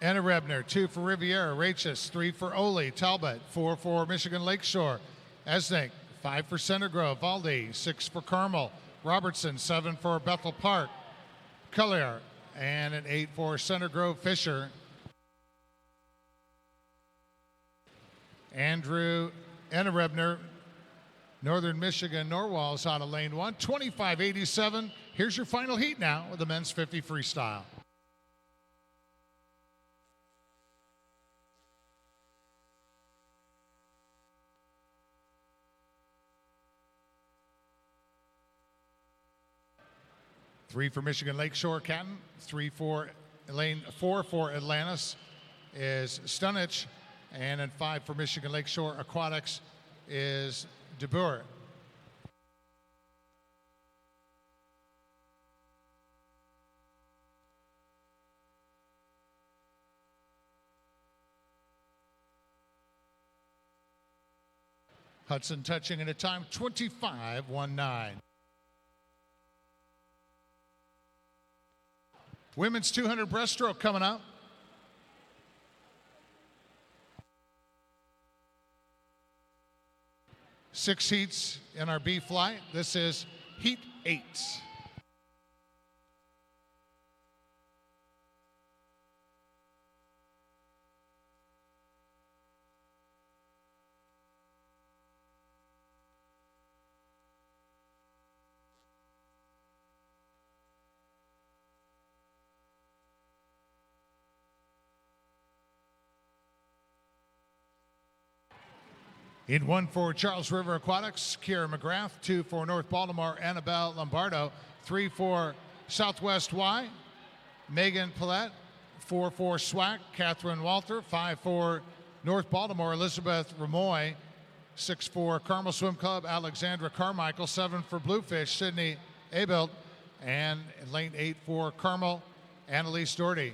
A: Anna Rebner, 2 for Riviera, Rachis, 3 for Ole, Talbot, 4 for Michigan Lakeshore, Esnick, 5 for Center Grove, Valdi, 6 for Carmel, Robertson, 7 for Bethel Park, Collier, and an 8 for Center Grove Fisher. Anna Rebner, Northern Michigan Norwal's out of lane 1, 25-87. Here's your final heat now with the men's 50 freestyle. Three for Michigan Lakeshore, Canton. 3 for lane 4 for Atlantis is Stunich, and then 5 for Michigan Lakeshore Aquatics is DeBoer. Hudson touching in a time 25-19. Women's 200 breaststroke coming up. Six heats in our B-flight. This is heat 8. In 1 for Charles River Aquatics, Kiera McGrath. 2 for North Baltimore, Annabelle Lombardo. 3 for Southwest Y, Megan Paulette. 4 for SWAC, Catherine Walter. 5 for North Baltimore, Elizabeth Ramoy. 6 for Carmel Swim Club, Alexandra Carmichael. 7 for Bluefish, Sydney Abelt. And lane 8 for Carmel, Annalise Doherty.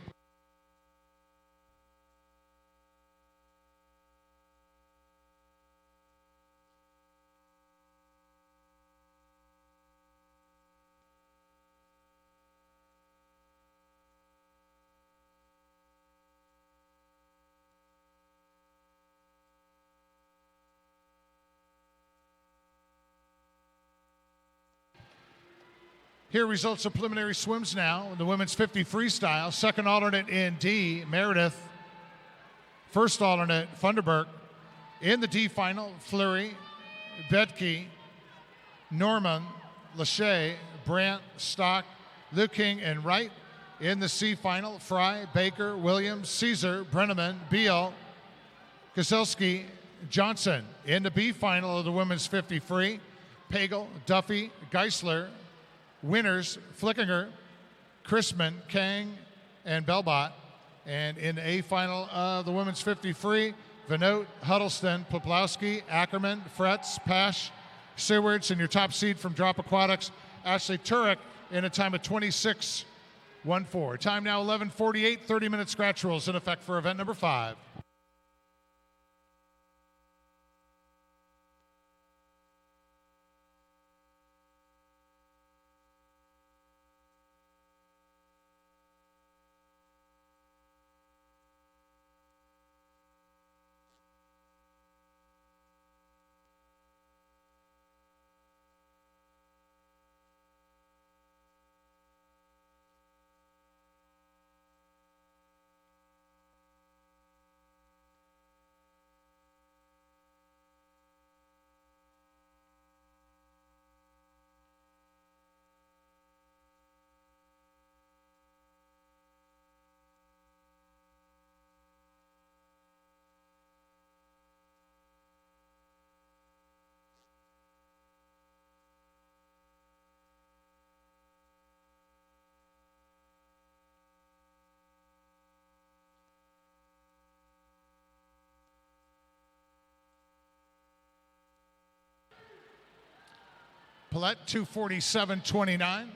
A: Here are results of preliminary swims now. The women's 50 freestyle. Second alternate in D, Meredith. First alternate, Funderburk. In the D final, Fleury, Betke, Norman, Lachey, Brandt, Stock, Luking, and Wright. In the C final, Fry, Baker, Williams, Caesar, Brenneman, Beal, Koselski, Johnson. In the B final of the women's 50 free, Pagel, Duffy, Geisler. Winners, Flickinger, Chrisman, Kang, and Belbot. And in the A final of the women's 50 free, Vanote, Huddleston, Poplowski, Ackerman, Fretz, Pash, Sewards, and your top seed from Drop Aquatics, Ashley Turek, in a time of 26:14. Time now 11:48, 30-minute scratch rules in effect for event number 5. Paulette, 247.29.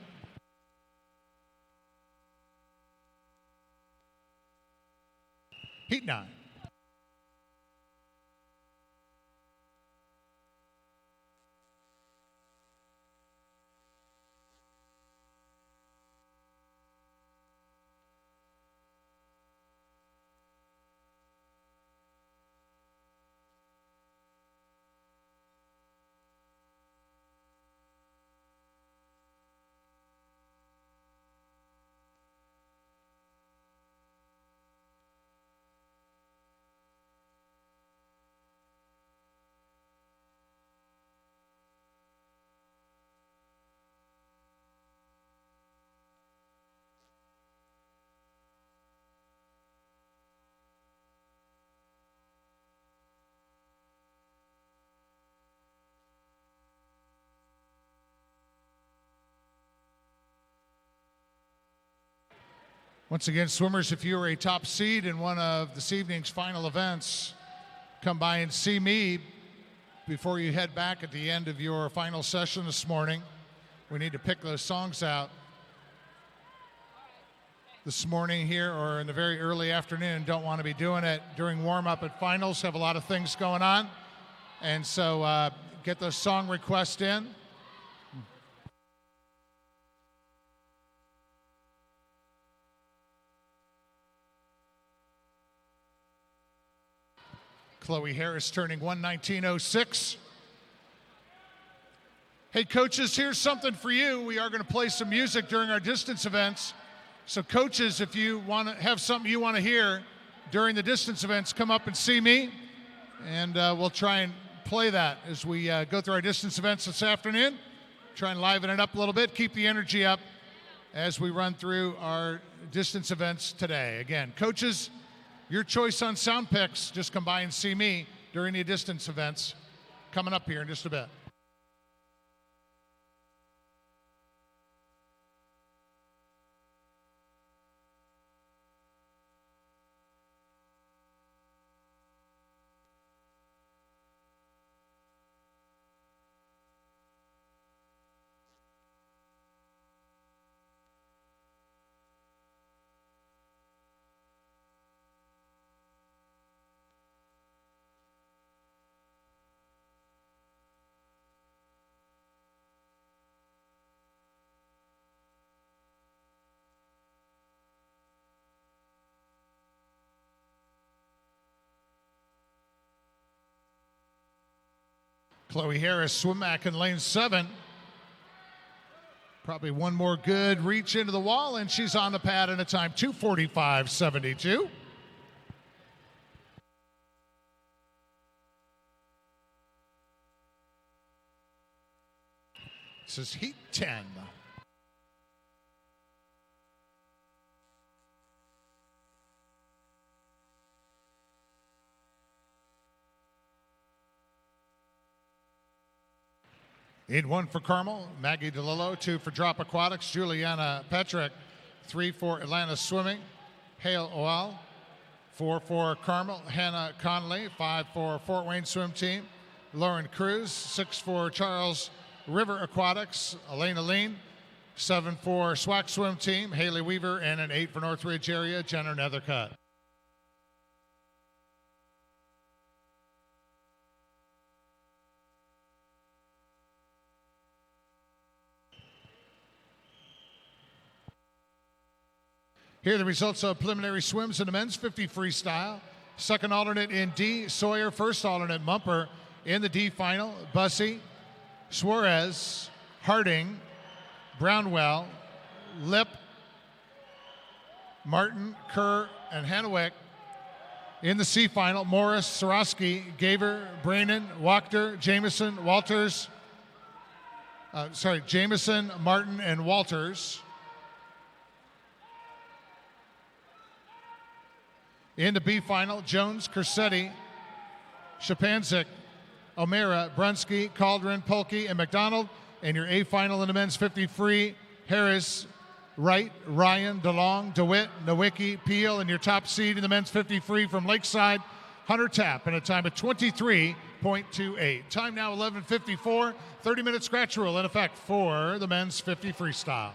A: Heat 9. Once again, swimmers, if you are a top seed in one of this evening's final events, come by and see me before you head back at the end of your final session this morning. We need to pick those songs out this morning here or in the very early afternoon. Don't want to be doing it during warm-up at finals. Have a lot of things going on. And so get those song requests in. Chloe Harris turning 119.06. Hey coaches, here's something for you. We are going to play some music during our distance events. So coaches, if you want to have something you want to hear during the distance events, come up and see me, and we'll try and play that as we go through our distance events this afternoon. Try and liven it up a little bit, keep the energy up as we run through our distance events today. Again, coaches, your choice on sound picks, just come by and see me during the distance events coming up here in just a bit. Chloe Harris, swim back in lane 7. Probably one more good reach into the wall, and she's on the pad in a time 2:45.72. This is heat 10. In 1 for Carmel, Maggie DeLillo. 2 for Drop Aquatics, Juliana Petrick. 3 for Atlanta Swimming, Hale Oal. 4 for Carmel, Hannah Conley. 5 for Fort Wayne Swim Team, Lauren Cruz. 6 for Charles River Aquatics, Elena Lean. 7 for SWAC Swim Team, Haley Weaver. And an 8 for Northridge area, Jenner Nethercutt. Here are the results of preliminary swims in the men's 50 freestyle. Second alternate in D, Sawyer. First alternate, Mumper. In the D final, Bussey, Suarez, Harding, Brownwell, Lip, Martin, Kerr, and Hanowick. In the C final, Morris, Sorosky, Gaver, Brannon, Wachter, Jameson, Walters. Jameson, Martin, and Walters. In the B final, Jones, Corsetti, Shapanzik, O'Mara, Brunsky, Caldron, Polke, and McDonald. And your A final in the men's 50 free, Harris, Wright, Ryan, DeLong, DeWitt, Nowicki, Peel. And your top seed in the men's 50 free from Lakeside, Hunter Tapp, in a time of 23.28. Time now 11:54. 30-minute scratch rule in effect for the men's 50 freestyle.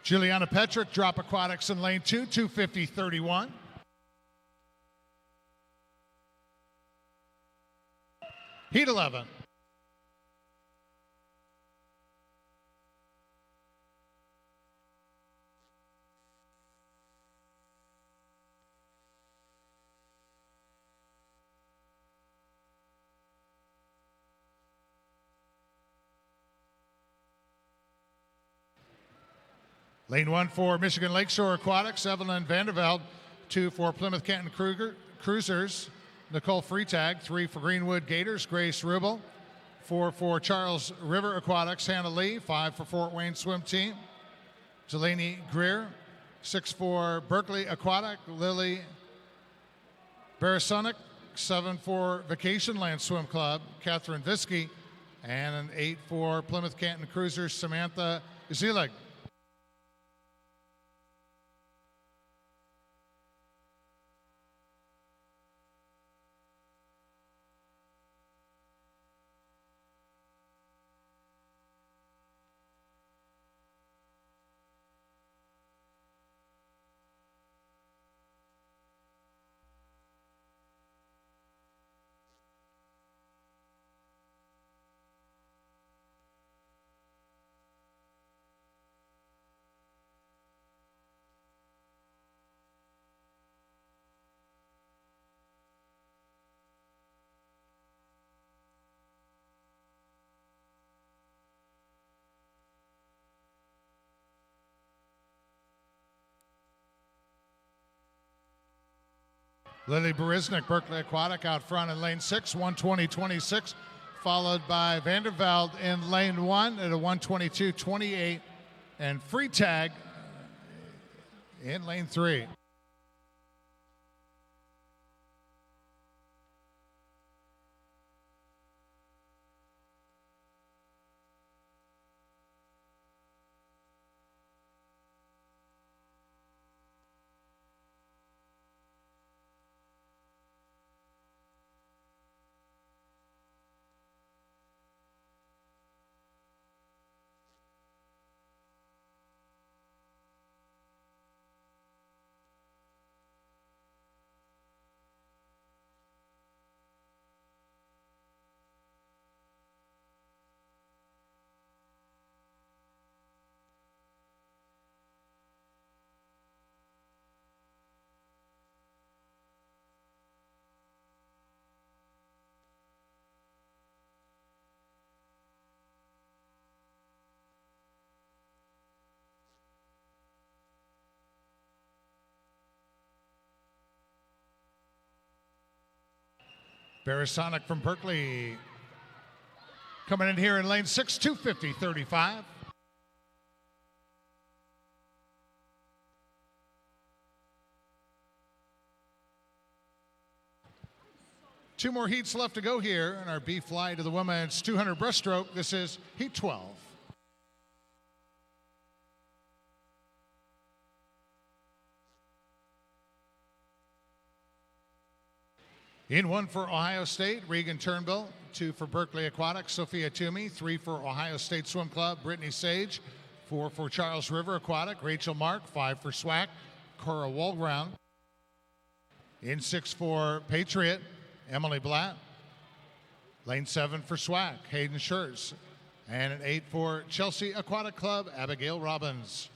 A: Juliana Petrick, Drop Aquatics in lane 2, 2:50.31. Heat 11. Lane 1 for Michigan Lakeshore Aquatics, Evelyn Vanderveld. 2 for Plymouth Canton Cruisers, Nicole Freetag. 3 for Greenwood Gators, Grace Rubel. 4 for Charles River Aquatics, Hannah Lee. 5 for Fort Wayne Swim Team, Delaney Greer. 6 for Berkeley Aquatic, Lily Barasonic. 7 for Vacation Land Swim Club, Catherine Visky. And an 8 for Plymouth Canton Cruisers, Samantha Zielig. Lily Barisnik, Berkeley Aquatic out front in lane 6, 120.26, followed by Vandervelde in lane 1 at a 122.28, and Free Tag in lane 3. Barisonic from Berkeley coming in here in lane 6, 250.35. Two more heats left to go here in our B-flight of the women's 200 breaststroke. This is heat 12. In 1 for Ohio State, Regan Turnbull. 2 for Berkeley Aquatic, Sophia Toomey. 3 for Ohio State Swim Club, Brittany Sage. 4 for Charles River Aquatic, Rachel Mark. 5 for SWAC, Cora Walground. In 6 for Patriot, Emily Blatt. Lane 7 for SWAC, Hayden Scherz. And an 8 for Chelsea Aquatic Club, Abigail Robbins.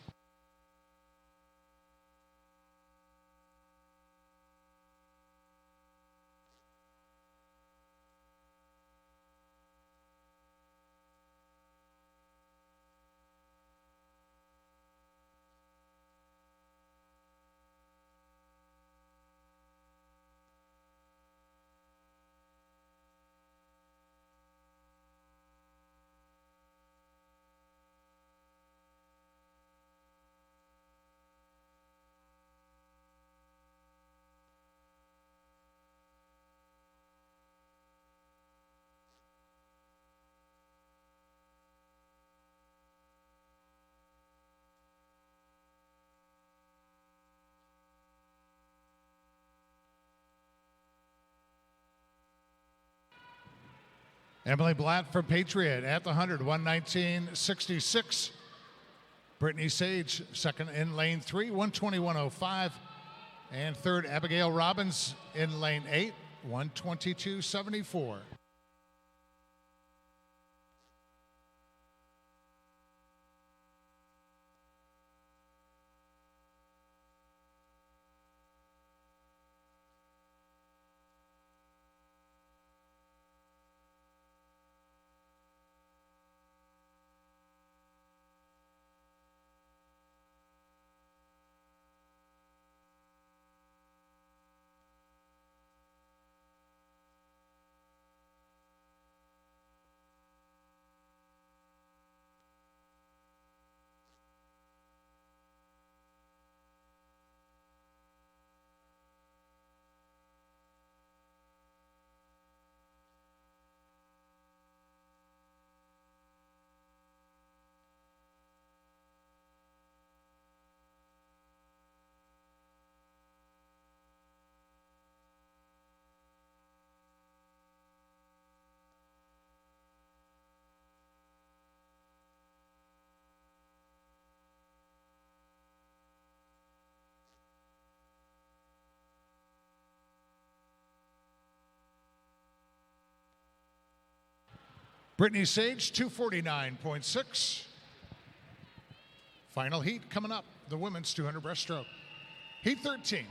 A: Emily Blatt from Patriot at the 100, 119.66. Brittany Sage, second in lane 3, 121.05. And third, Abigail Robbins in lane 8, 122.74. Brittany Sage, 249.6. Final heat coming up, the women's 200 breaststroke. Heat 13.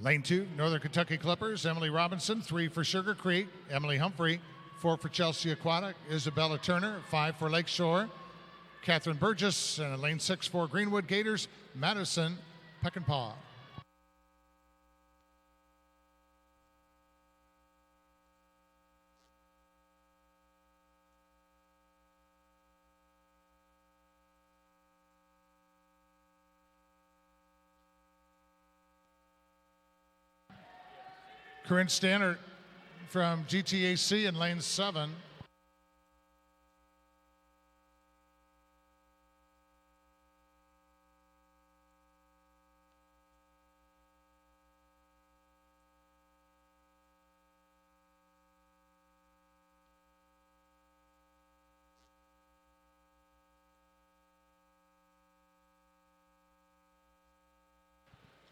A: Lane 2, Northern Kentucky Clippers, Emily Robinson. 3 for Sugar Creek, Emily Humphrey. 4 for Chelsea Aquatic, Isabella Turner. 5 for Lakeshore, Catherine Burgess. And lane 6 for Greenwood Gators, Madison Peckinpah. Corinne Stannard from GTAC in lane 7.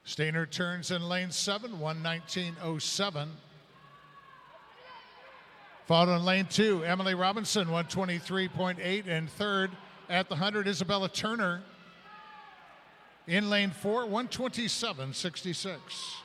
A: Stainer turns in lane 7, 1:19.07. Followed in lane 2, Emily Robinson, 1:23.8. And third at the 100, Isabella Turner. In lane 4, 1:27.66.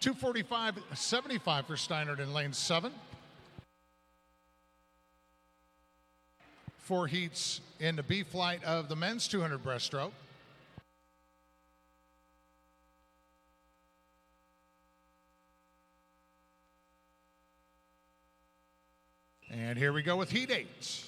A: $2:45.75 for Steinert in lane 7. 4 heats in the B flight of the men's 200 breaststroke. And here we go with heat 8.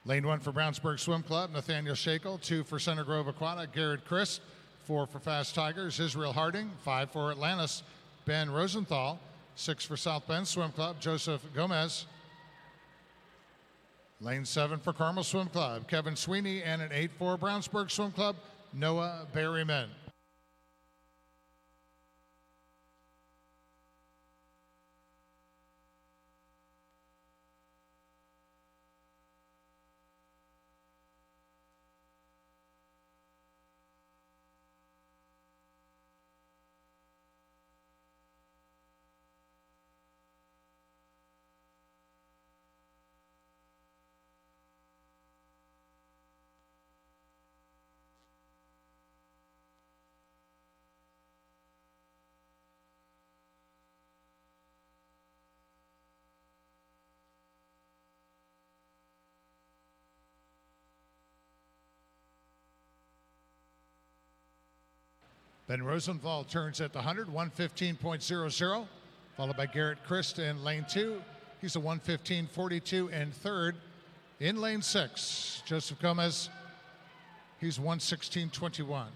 A: Lane 1 for Brownsburg Swim Club, Nathaniel Shakel. 2 for Center Grove Aquatic, Garrett Christ. 4 for Fast Tigers, Israel Harding. 5 for Atlantis, Ben Rosenthal. 6 for South Bend Swim Club, Joseph Gomez. Lane 7 for Carmel Swim Club, Kevin Sweeney. And an 8 for Brownsburg Swim Club, Noah Berryman. Ben Rosenthal turns at the 100, 1:15.00, followed by Garrett Christ in lane 2. He's a 1:15.42, and third in lane 6, Joseph Gomez. He's 1:16.21.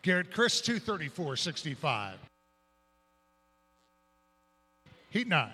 A: Garrett Chris, 234.65. Heat 9.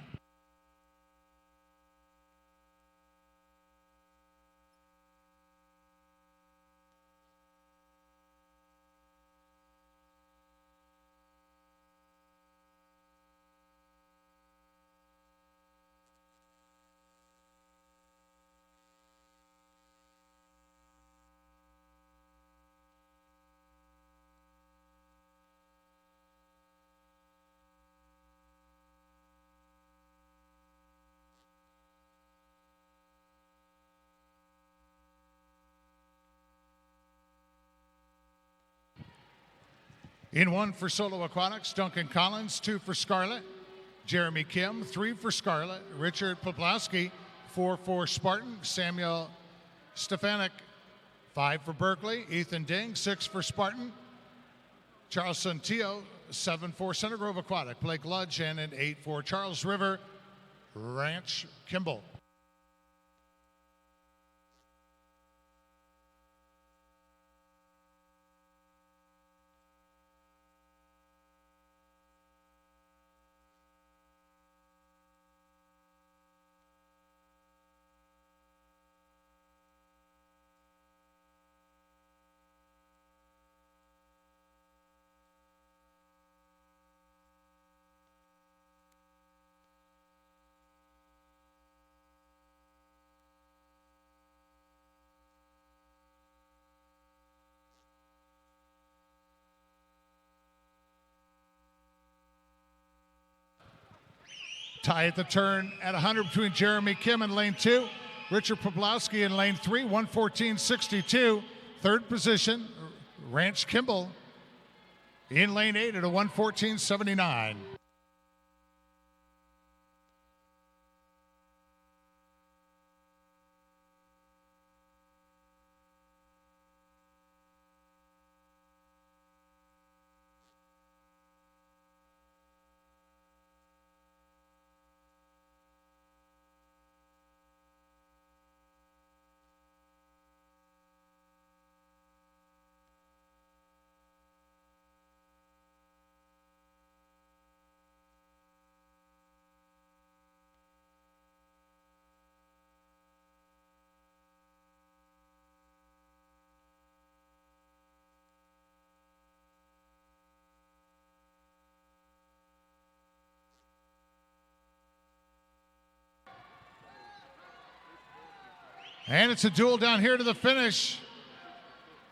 A: In 1 for Solo Aquatics, Duncan Collins, 2 for Scarlett. Jeremy Kim, 3 for Scarlett. Richard Poplowski, 4 for Spartan. Samuel Stefanik, 5 for Berkeley. Ethan Ding, 6 for Spartan. Charles Santillo, 7 for Center Grove Aquatic. Blake Ludge, and an 8 for Charles River Ranch Kimball. Tie at the turn at 100 between Jeremy Kim in lane 2, Richard Poplowski in lane 3, 114.62. Third position, Ranch Kimball in lane 8 at a 114.79. And it's a duel down here to the finish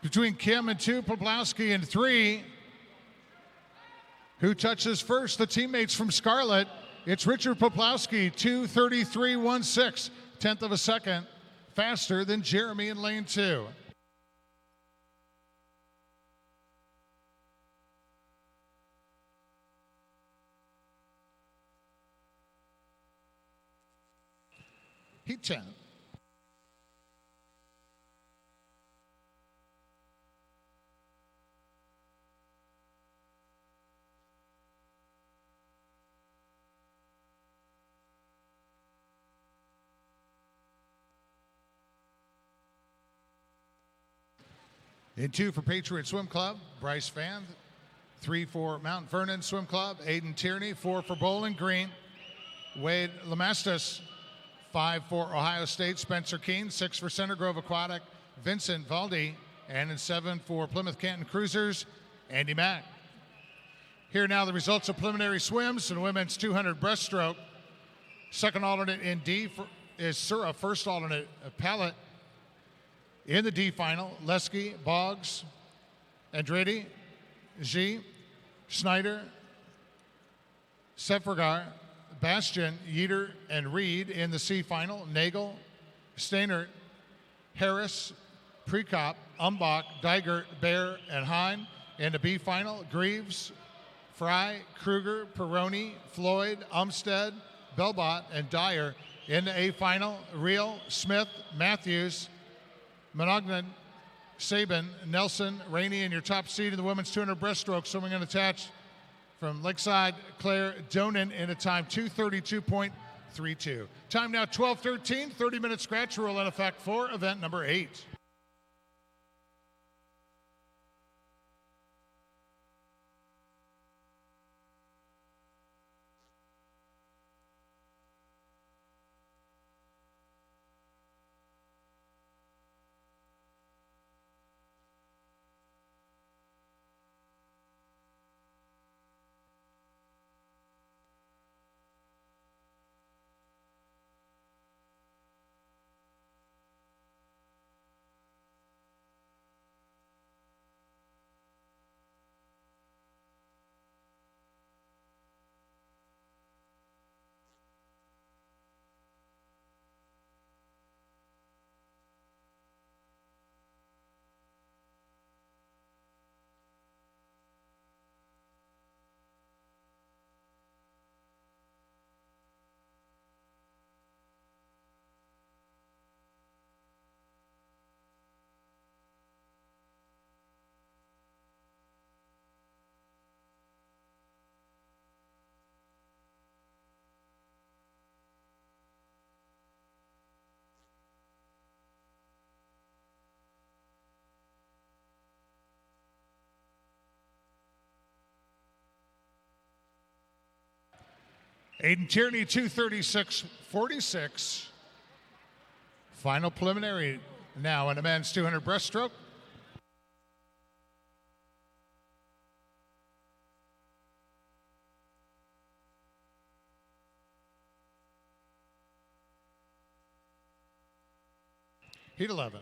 A: between Kim in 2, Poplowski in 3. Who touches first? The teammates from Scarlett. It's Richard Poplowski, 2:33.16, 10th of a second faster than Jeremy in lane 2. Heat 10. In 2 for Patriot Swim Club, Bryce Fan. 3 for Mount Vernon Swim Club, Aiden Tierney. 4 for Bowling Green, Wade Lamastus. 5 for Ohio State, Spencer Keene. 6 for Center Grove Aquatic, Vincent Valdi. And in 7 for Plymouth Canton Cruisers, Andy Mack. Here now the results of preliminary swims in women's 200 breaststroke. Second alternate in D is Sura. First alternate, Pallet. In the D final, Lesky, Boggs, Andretti, G, Schneider, Sepfergar, Bastian, Yeater, and Reed. In the C final, Nagel, Steinert, Harris, Prekop, Umbach, Digert, Bear, and Hine. In the B final, Greaves, Fry, Kruger, Peroni, Floyd, Umstead, Belbot, and Dyer. In the A final, Reel, Smith, Matthews, Monognan, Sabin, Nelson, Rainey, and your top seed in the women's 200 breaststroke swimming unattached from Lakeside, Claire Donan in a time 2:32.32. Time now 12:13, 30-minute scratch rule in effect for event number 8. Aiden Tierney, 236.46. Final preliminary now in the men's 200 breaststroke. Heat 11.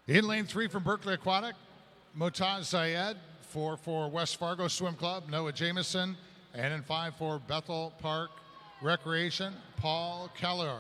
A: In lane 3 from Berkeley Aquatic, Motaz Zayed. 4 for West Fargo Swim Club, Noah Jameson. And in 5 for Bethel Park Recreation, Paul Keller.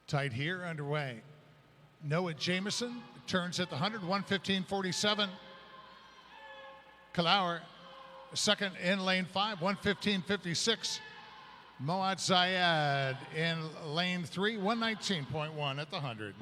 A: Tight here, underway. Noah Jameson turns at the 100, 115.47. Kalauer, second in lane 5, 115.56. Moat Zayed in lane 3, 119.1 at the 100.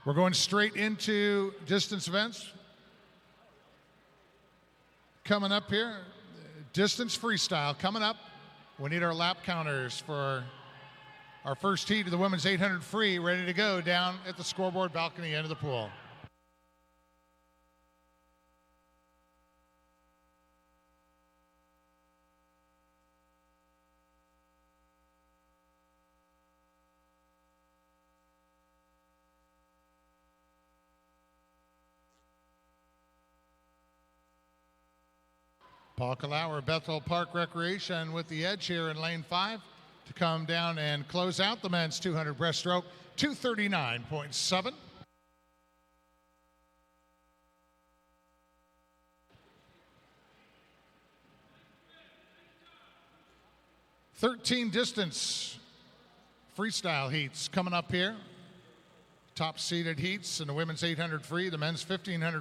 A: We're going straight into distance events. Coming up here, distance freestyle coming up. We need our lap counters for our first heat of the women's 800 free, ready to go down at the scoreboard balcony end of the pool. Paul Kalauer, Bethel Park Recreation with the edge here in lane 5 to come down and close out the men's 200 breaststroke, 239.7. Distance freestyle heats coming up here. Top seeded heats in the women's 800 free, the men's 1500